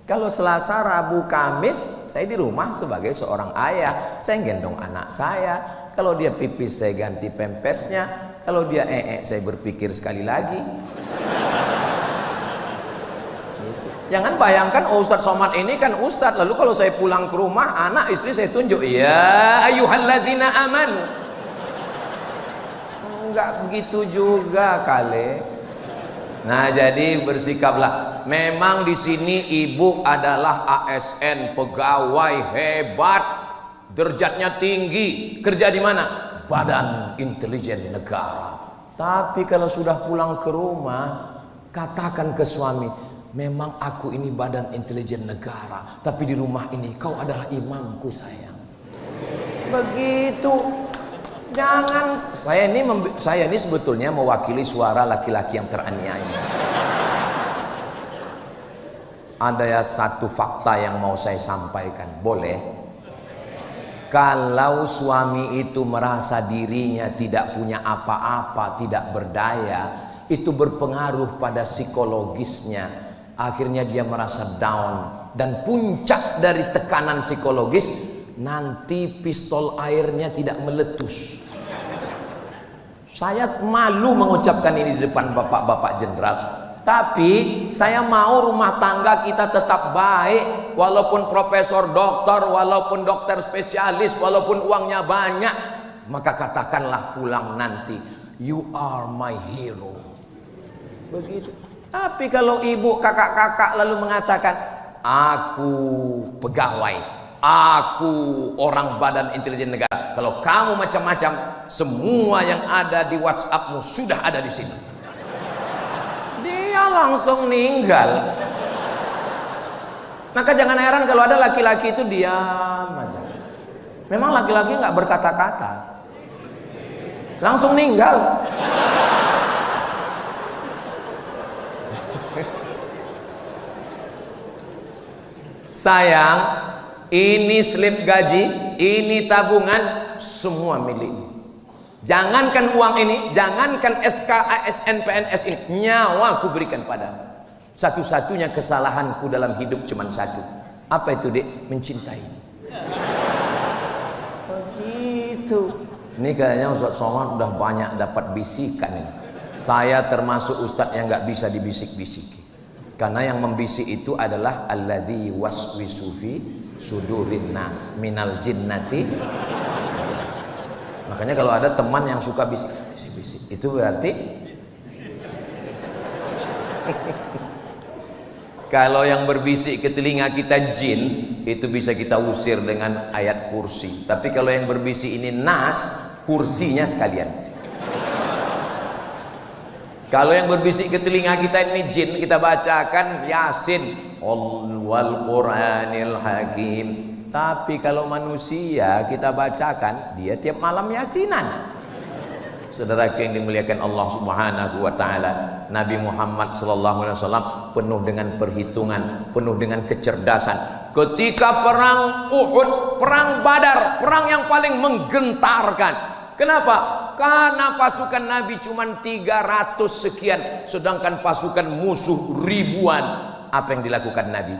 Kalau Selasa, Rabu, Kamis, saya di rumah sebagai seorang ayah. Saya gendong anak saya. Kalau dia pipis, saya ganti pempersnya. Kalau dia saya berpikir sekali lagi. Gitu. Jangan bayangkan Ustadz Somad ini kan Ustadz. Lalu kalau saya pulang ke rumah, anak istri saya tunjuk. Ya ayyuhalladzina amanu. Enggak begitu juga kali. Nah, jadi bersikaplah. Memang di sini ibu adalah ASN, pegawai hebat, derajatnya tinggi. Kerja di mana? Badan Intelijen Negara. Tapi kalau sudah pulang ke rumah, katakan ke suami, memang aku ini Badan Intelijen Negara, tapi di rumah ini kau adalah imamku sayang. Begitu. Jangan, saya ini sebetulnya mewakili suara laki-laki yang teraniaya. Ada ya satu fakta yang mau saya sampaikan, boleh? Kalau suami itu merasa dirinya tidak punya apa-apa, tidak berdaya, itu berpengaruh pada psikologisnya. Akhirnya dia merasa down, dan puncak dari tekanan psikologis, nanti pistol airnya tidak meletus. Saya malu mengucapkan ini di depan bapak-bapak jenderal, tapi saya mau rumah tangga kita tetap baik, walaupun profesor doktor, walaupun dokter spesialis, walaupun uangnya banyak. Maka katakanlah pulang nanti, you are my hero. Begitu. Tapi kalau ibu, kakak-kakak lalu mengatakan, aku pegawai, aku orang Badan Intelijen Negara. Kalau kamu macam-macam, semua yang ada di WhatsAppmu sudah ada di sini. Dia langsung meninggal. Maka jangan heran kalau ada laki-laki itu diam aja. Memang laki-laki nggak berkata-kata, langsung meninggal. Sayang, ini slip gaji, ini tabungan, semua milikmu. Jangankan uang ini, jangankan SK, ASN, PNS ini, nyawa aku berikan padamu. Satu-satunya kesalahanku dalam hidup cuma satu. Apa itu, Dek? Mencintai. Begitu. Ini kayaknya Ustaz Somad udah banyak dapat bisikan ini. Saya termasuk Ustadz yang nggak bisa dibisik-bisiki. Karena yang membisik itu adalah alladzi waswisu fi sudurin nas minal jinnati. Makanya kalau ada teman yang suka bisik-bisik, itu berarti kalau yang berbisik ke telinga kita jin, itu bisa kita usir dengan ayat kursi. Tapi kalau yang berbisik ini nas, kursinya sekalian. Kalau yang berbisik ke telinga kita ini jin, kita bacakan Yasin wal Qur'anil Hakim. Tapi kalau manusia kita bacakan, dia tiap malam Yasinan. Saudara yang dimuliakan Allah Subhanahu wa taala, Nabi Muhammad sallallahu alaihi wasallam penuh dengan perhitungan, penuh dengan kecerdasan. Ketika perang Uhud, perang Badar, perang yang paling menggentarkan. Kenapa? Karena pasukan Nabi cuma 300 sekian, sedangkan pasukan musuh ribuan. Apa yang dilakukan Nabi?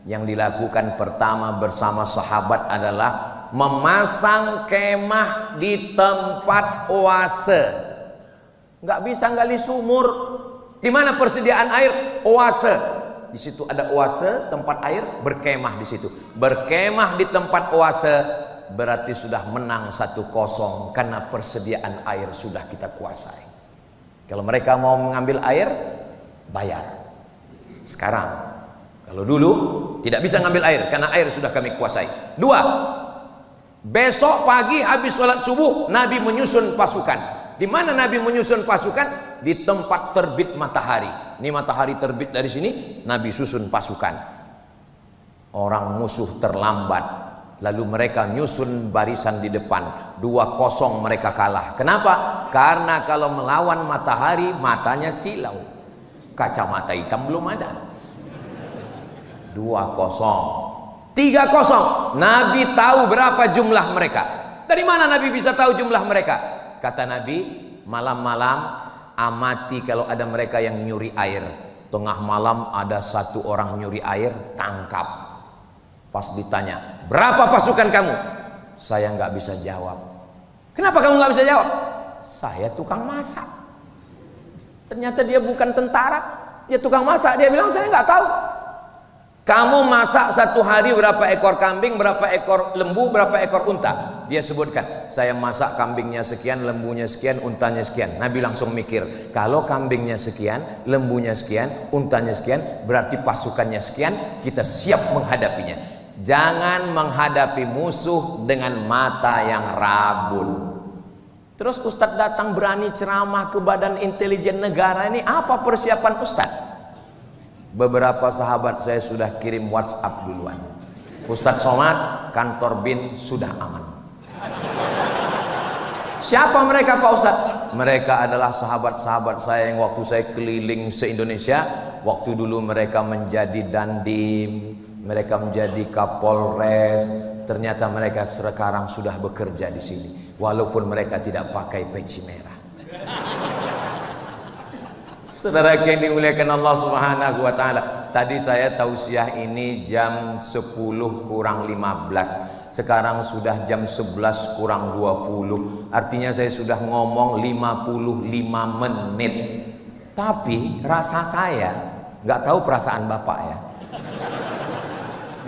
Yang dilakukan pertama bersama sahabat adalah memasang kemah di tempat oase. Nggak bisa gali sumur. Di mana persediaan air? Oase. Di situ ada oase, tempat air, berkemah di situ. Berkemah di tempat oase berarti sudah menang 1-0 karena persediaan air sudah kita kuasai. Kalau mereka mau mengambil air, bayar. Sekarang, kalau dulu tidak bisa ngambil air karena air sudah kami kuasai. 2. Besok pagi habis sholat subuh Nabi menyusun pasukan. Di mana Nabi menyusun pasukan? Di tempat terbit matahari. Ini matahari terbit dari sini, Nabi susun pasukan. Orang musuh terlambat, lalu mereka nyusun barisan di depan. 2-0 mereka kalah. Kenapa? Karena kalau melawan matahari matanya silau, kacamata hitam belum ada. 2-0. 3-0. Nabi tahu berapa jumlah mereka. Dari mana Nabi bisa tahu jumlah mereka? Kata Nabi, malam-malam amati kalau ada mereka yang nyuri air. Tengah malam ada satu orang nyuri air, tangkap. Pas ditanya, berapa pasukan kamu? Saya nggak bisa jawab. Kenapa kamu nggak bisa jawab? Saya tukang masak. Ternyata dia bukan tentara, dia tukang masak. Dia bilang saya nggak tahu. Kamu masak satu hari berapa ekor kambing, berapa ekor lembu, berapa ekor unta? Dia sebutkan, saya masak kambingnya sekian, lembunya sekian, untanya sekian. Nabi langsung mikir, kalau kambingnya sekian, lembunya sekian, untanya sekian, berarti pasukannya sekian, kita siap menghadapinya. Jangan menghadapi musuh dengan mata yang rabun. Terus Ustadz datang berani ceramah ke Badan Intelijen Negara, ini apa persiapan Ustadz? Beberapa sahabat saya sudah kirim WhatsApp duluan. Ustadz Somad, kantor BIN sudah aman. Siapa mereka Pak Ustadz? Mereka adalah sahabat-sahabat saya yang waktu saya keliling se-Indonesia. Waktu dulu mereka menjadi Dandim, mereka menjadi Kapolres. Ternyata mereka sekarang sudah bekerja di sini, walaupun mereka tidak pakai peci merah. Saudara yang dimuliakan Allah Subhanahu wa taala, tadi saya tausiah ini jam 10 kurang 15. Sekarang sudah jam 11 kurang 20. Artinya saya sudah ngomong 55 menit. Tapi rasa saya, nggak tahu perasaan Bapak ya.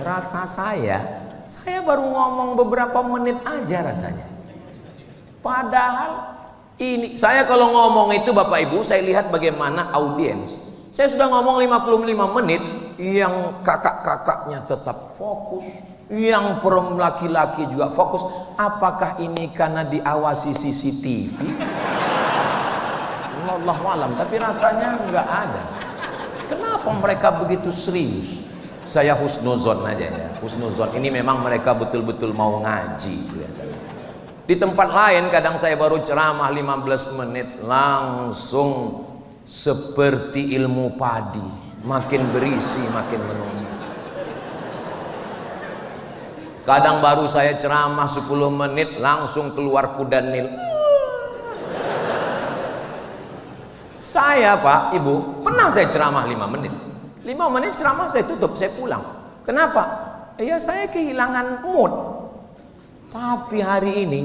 Rasa saya baru ngomong beberapa menit aja rasanya. Padahal ini saya kalau ngomong itu Bapak Ibu, saya lihat bagaimana audiens. Saya sudah ngomong 55 menit, yang kakak-kakaknya tetap fokus, yang laki-laki juga fokus. Apakah ini karena diawasi CCTV? Wallahu alam, tapi rasanya nggak ada. Kenapa mereka begitu serius? Saya husnuzon aja ya. Husnuzon ini memang mereka betul-betul mau ngaji. Di tempat lain kadang saya baru ceramah 15 menit langsung seperti ilmu padi, makin berisi makin menunggu. Kadang baru saya ceramah 10 menit langsung keluar kuda Nil. Saya Pak Ibu pernah saya ceramah 5 menit. 5 menit ceramah saya tutup, saya pulang. Kenapa? Ya saya kehilangan mood. Tapi hari ini,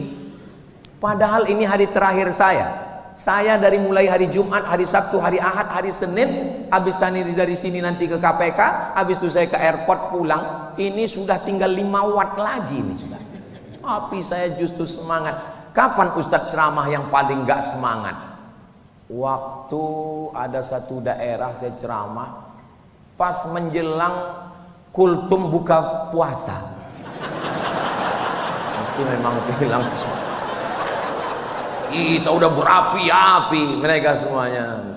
padahal ini hari terakhir saya dari mulai hari Jumat, hari Sabtu, hari Ahad, hari Senin, habis dari sini nanti ke KPK, habis itu saya ke airport pulang, ini sudah tinggal 5 watt lagi ini sudah. Tapi saya justru semangat. Kapan Ustadz ceramah yang paling gak semangat? Waktu ada satu daerah saya ceramah pas menjelang kultum buka puasa. Itu memang hilang semua. Kita udah berapi-api, mereka semuanya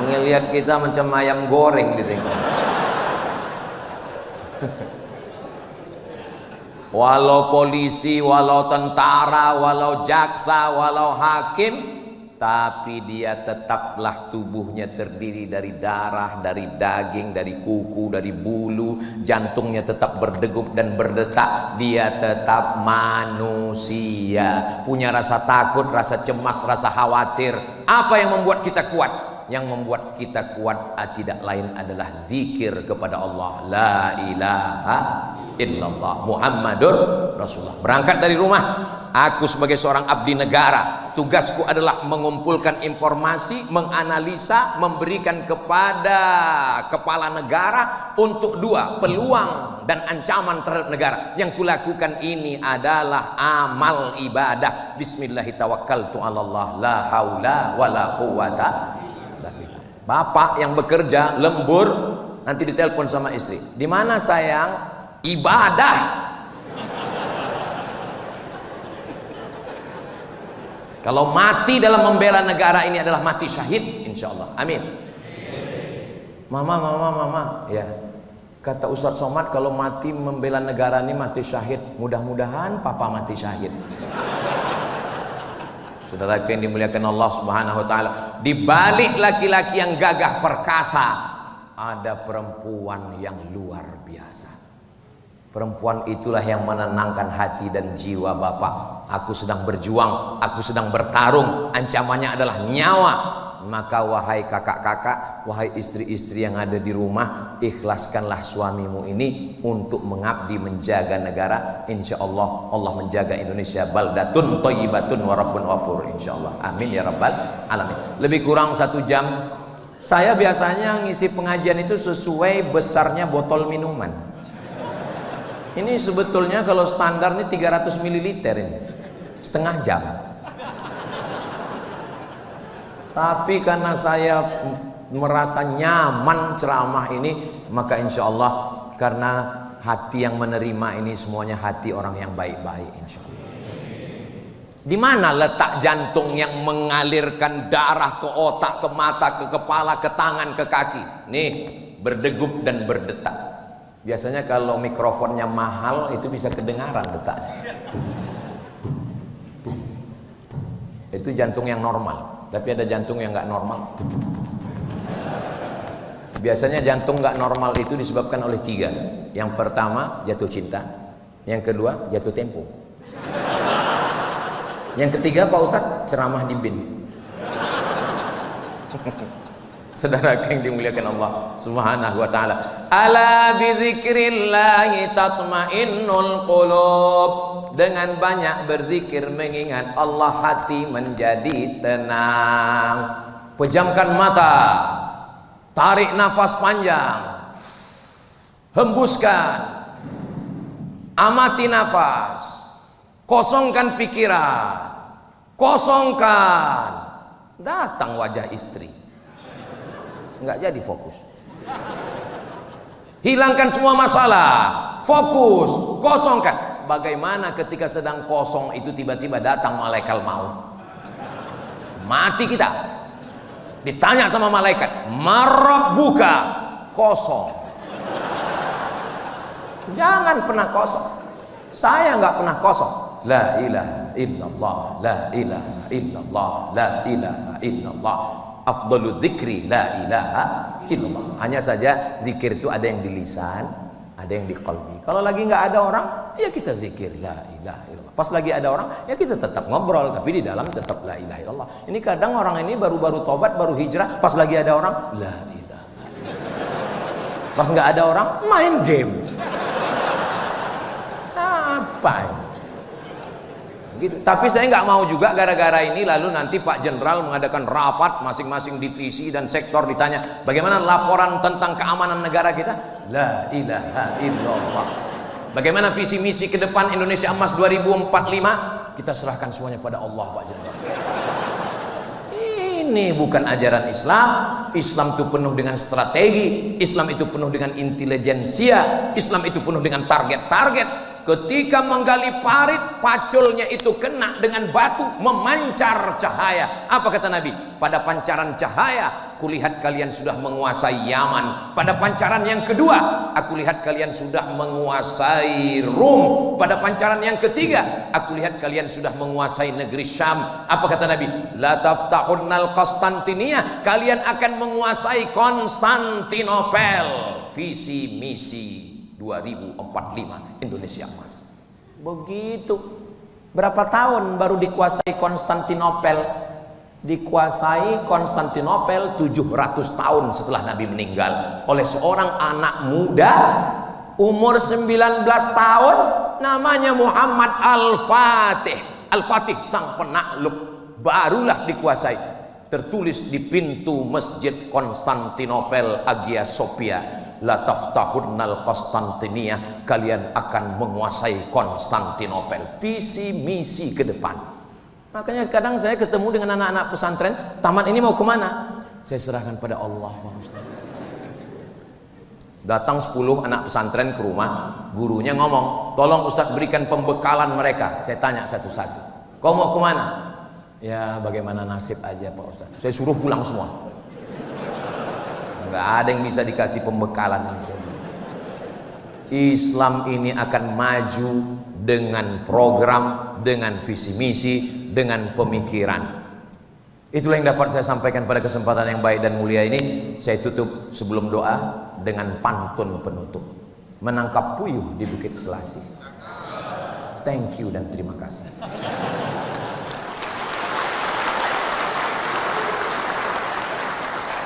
ngelihat kita macam ayam goreng di tengah. Walau polisi, walau tentara, walau jaksa, walau hakim, tapi dia tetaplah tubuhnya terdiri dari darah, dari daging, dari kuku, dari bulu. Jantungnya tetap berdegup dan berdetak. Dia tetap manusia, punya rasa takut, rasa cemas, rasa khawatir. Apa yang membuat kita kuat? Yang membuat kita kuat tidak lain adalah zikir kepada Allah. La ilaha illallah Muhammadur Rasulullah. Berangkat dari rumah, aku sebagai seorang abdi negara, tugasku adalah mengumpulkan informasi, menganalisa, memberikan kepada kepala negara untuk dua, peluang dan ancaman terhadap negara. Yang kulakukan ini adalah amal ibadah. Bismillahirrahmanirrahim. La haula wala quwata. Bapak yang bekerja lembur, nanti ditelepon sama istri, di mana sayang? Ibadah. Kalau mati dalam membela negara ini adalah mati syahid, insya Allah. Amin. Mama, ya. Kata Ustadz Somad, kalau mati membela negara ini mati syahid. Mudah-mudahan papa mati syahid. Saudara yang dimuliakan Allah Subhanahu wa taala, di balik laki-laki yang gagah perkasa ada perempuan yang luar biasa. Perempuan itulah yang menenangkan hati dan jiwa bapak. Aku sedang berjuang, aku sedang bertarung, ancamannya adalah nyawa. Maka wahai kakak-kakak, wahai istri-istri yang ada di rumah, ikhlaskanlah suamimu ini untuk mengabdi menjaga negara. Insya Allah Allah menjaga Indonesia baldatun thayyibatun wa rabbun ghafur. Insya Allah, amin ya rabbal alamin. Lebih kurang 1 jam. Saya biasanya ngisi pengajian itu sesuai besarnya botol minuman. Ini sebetulnya kalau standar ini 300 ml ini, setengah jam. Tapi karena saya merasa nyaman ceramah ini, maka insya Allah karena hati yang menerima ini semuanya hati orang yang baik-baik, insya Allah. Di mana letak jantung yang mengalirkan darah ke otak, ke mata, ke kepala, ke tangan, ke kaki? Nih, berdegup dan berdetak. Biasanya kalau mikrofonnya mahal itu bisa kedengaran detaknya. Itu jantung yang normal. Tapi ada jantung yang nggak normal. Biasanya jantung nggak normal itu disebabkan oleh 3. Yang pertama jatuh cinta, yang kedua jatuh tempo, yang ketiga Pak Ustadz ceramah di BIN. Saudara yang dimuliakan Allah Subhanahu wa taala, ala bizikrillahi tatmainnul qulub. Dengan banyak berzikir mengingat Allah, hati menjadi tenang. Pejamkan mata, tarik nafas panjang, hembuskan, amati nafas, kosongkan pikiran, kosongkan. Datang wajah istri, nggak jadi fokus. Hilangkan semua masalah, fokus, kosongkan. Bagaimana ketika sedang kosong itu tiba-tiba datang malaikat maut? Mati kita. Ditanya sama malaikat, "Marabbuka?" Kosong. Jangan pernah kosong. Saya nggak pernah kosong. La ilaha illallah, la ilaha illallah, la ilaha illallah. Afdalu dzikri la ilaha illallah. Hanya saja zikir itu ada yang di lisan, ada yang di qalbi. Kalau lagi nggak ada orang, ya kita zikir la ilaha illallah. Pas lagi ada orang, ya kita tetap ngobrol, tapi di dalam tetap la ilaha illallah. Ini kadang orang ini baru-baru tobat, baru hijrah, pas lagi ada orang la ilaha illallah. Pas nggak ada orang, main game. Apa ini? Gitu. Tapi saya nggak mau juga gara-gara ini lalu nanti Pak Jenderal mengadakan rapat masing-masing divisi dan sektor, ditanya bagaimana laporan tentang keamanan negara kita. La ilaha illallah. Bagaimana visi misi ke depan Indonesia Emas 2045? Kita serahkan semuanya pada Allah, Pak Jenderal. Ini bukan ajaran Islam. Islam itu penuh dengan strategi, Islam itu penuh dengan intelijensia, Islam itu penuh dengan target-target. Ketika menggali parit, paculnya itu kena dengan batu, memancar cahaya. Apa kata Nabi? Pada pancaran cahaya, kulihat kalian sudah menguasai Yaman. Pada pancaran yang kedua, aku lihat kalian sudah menguasai Rum. Pada pancaran yang ketiga, aku lihat kalian sudah menguasai negeri Syam. Apa kata Nabi? La taftahunnal Konstantinia, kalian akan menguasai Konstantinopel. Visi misi 2045 Indonesia Emas. Begitu. Berapa tahun baru dikuasai Konstantinopel? Dikuasai Konstantinopel 700 tahun setelah Nabi meninggal oleh seorang anak muda umur 19 tahun, namanya Muhammad Al-Fatih. Al-Fatih sang penakluk, barulah dikuasai. Tertulis di pintu masjid Konstantinopel Hagia Sophia, la taftahunnal Konstantinia, kalian akan menguasai Konstantinopel. Visi misi ke depan. Makanya kadang saya ketemu dengan anak-anak pesantren, taman ini mau kemana? Saya serahkan pada Allah, Pak Ustaz. Datang 10 anak pesantren ke rumah, gurunya ngomong, tolong Ustaz berikan pembekalan mereka. Saya tanya satu-satu, kau mau kemana? Ya bagaimana nasib aja Pak Ustaz. Saya suruh pulang semua. Nggak ada yang bisa dikasih pembekalan ini. Islam ini akan maju dengan program, dengan visi misi, dengan pemikiran. Itulah yang dapat saya sampaikan pada kesempatan yang baik dan mulia ini. Saya tutup sebelum doa dengan pantun penutup. Menangkap puyuh di Bukit Selasih. Thank you dan terima kasih.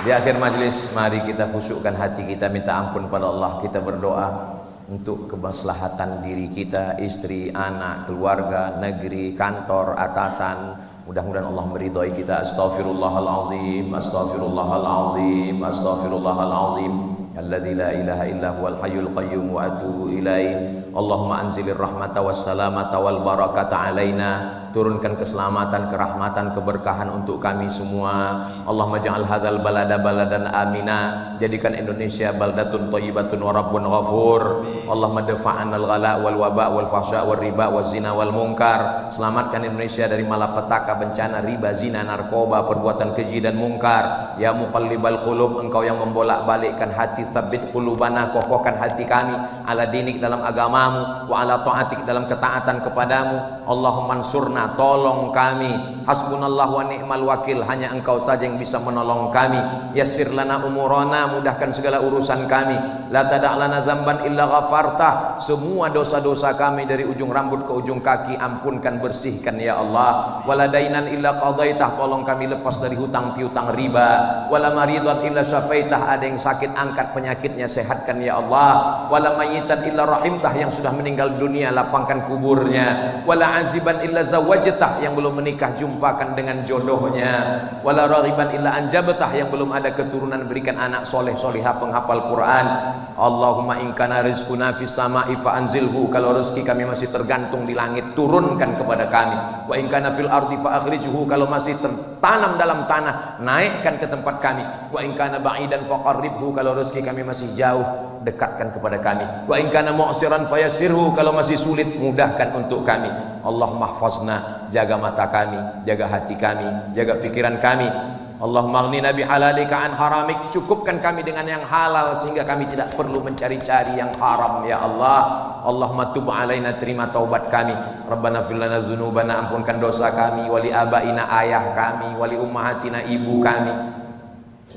Di akhir majelis, mari kita khusyukkan hati kita, minta ampun pada Allah, kita berdoa untuk kemaslahatan diri kita, istri, anak, keluarga, negeri, kantor, atasan. Mudah-mudahan Allah meridhai kita. Astaghfirullahaladzim, astaghfirullahaladzim, astaghfirullahaladzim. Alladzi la ilaha illa huwal hayyul qayyum wa atubu ilaih. Allahumma anzilir rahmata was salamata wal barakata alaina. Turunkan keselamatan, kerahmatan, keberkahan untuk kami semua. Allahumma ja'al hadzal balada baladan amina. Jadikan Indonesia baldatun thayyibatun wa rabbun ghafur. Allahumma dafa'anal ghala wal waba wal fahsya wal riba waz zina wal munkar. Selamatkan Indonesia dari malapetaka, bencana, riba, zina, narkoba, perbuatan keji dan mungkar. Ya muqallibal qulub, engkau yang membolak-balikkan hati, tsabbit qulubana, kokohkan hati kami ala dinik, dalam agamamu, wa ala ta'atik, dalam ketaatan kepadamu. Allahumma ansurna, tolong kami. Hasbunallah wa ni'mal wakil, hanya engkau saja yang bisa menolong kami. Yassir lana umurana, mudahkan segala urusan kami. La tada' lana dzamban illa ghafartah, semua dosa-dosa kami dari ujung rambut ke ujung kaki ampunkan, bersihkan ya Allah. Wala dainan illa qadaitah, tolong kami lepas dari hutang piutang riba. Wala maridan illa syafaitah, ada yang sakit angkat penyakitnya, sehatkan ya Allah. Wala mayyitan illa rahimtah, yang sudah meninggal dunia lapangkan kuburnya. Wala aziban illa zawajtah, yang belum menikah jumpakan dengan jodohnya. Wala raghiban illa anjabtah, yang belum ada keturunan berikan anak soleh solihah penghafal Quran. Allahumma in kana rizquna fis sama'i fa anzilhu, kalau rezeki kami masih tergantung di langit, turunkan kepada kami. Wa in kana fil ardi fa akhrijhu, kalau masih tertanam dalam tanah, naikkan ke tempat kami. Wa in kana ba'idan fa qarribhu, kalau rezeki kami masih jauh, dekatkan kepada kami. Wa in kana mu'siran fayassirhu, kalau masih sulit, mudahkan untuk kami. Allahumma mahfazna, jaga mata kami, jaga hati kami, jaga pikiran kami. Allahumma aghnina bihalalika an haramik, cukupkan kami dengan yang halal sehingga kami tidak perlu mencari-cari yang haram ya Allah. Allahumma tub alaina, terima taubat kami. Rabbana fir lana dzunubana, ampunkan dosa kami, wali abaina, ayah kami, wali ummahatina, ibu kami,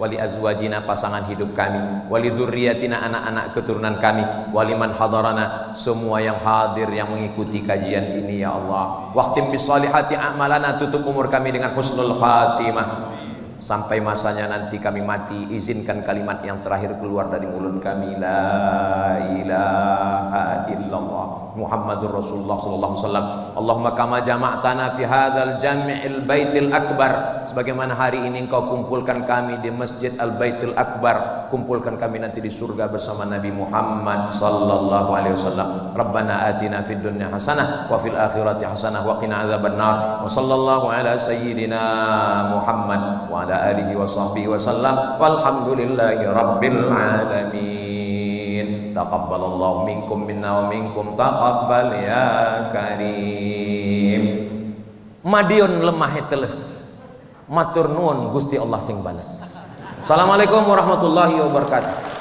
wali azwajina, pasangan hidup kami, wali dzurriyyatina, anak-anak keturunan kami, wali man hadarana, semua yang hadir yang mengikuti kajian ini ya Allah. Waqtim bisolihati a'malana, tutup umur kami dengan husnul khatimah. Sampai masanya nanti kami mati, izinkan kalimat yang terakhir keluar dari mulut kami, la ilaha illallah Muhammadur Rasulullah sallallahu alaihi wasallam. Allahumma kama jama'tana fi hadzal jami'il baitil akbar, sebagaimana hari ini engkau kumpulkan kami di Masjid Al-Baitul Akbar, kumpulkan kami nanti di surga bersama Nabi Muhammad sallallahu alaihi wasallam. Rabbana atina fid dunya hasanah wa fil akhirati hasanah wa qina adzabannar. Wa sallallahu ala sayyidina Muhammad wa ala alihi wa sahbihi wa sallam, walhamdulillahi rabbil alamin. taqabbalallahu minkum minna wa minkum taqabbal ya karim. Madiun lemah teles, matur nuwun Gusti Allah sing bales. Assalamualaikum warahmatullahi wabarakatuh.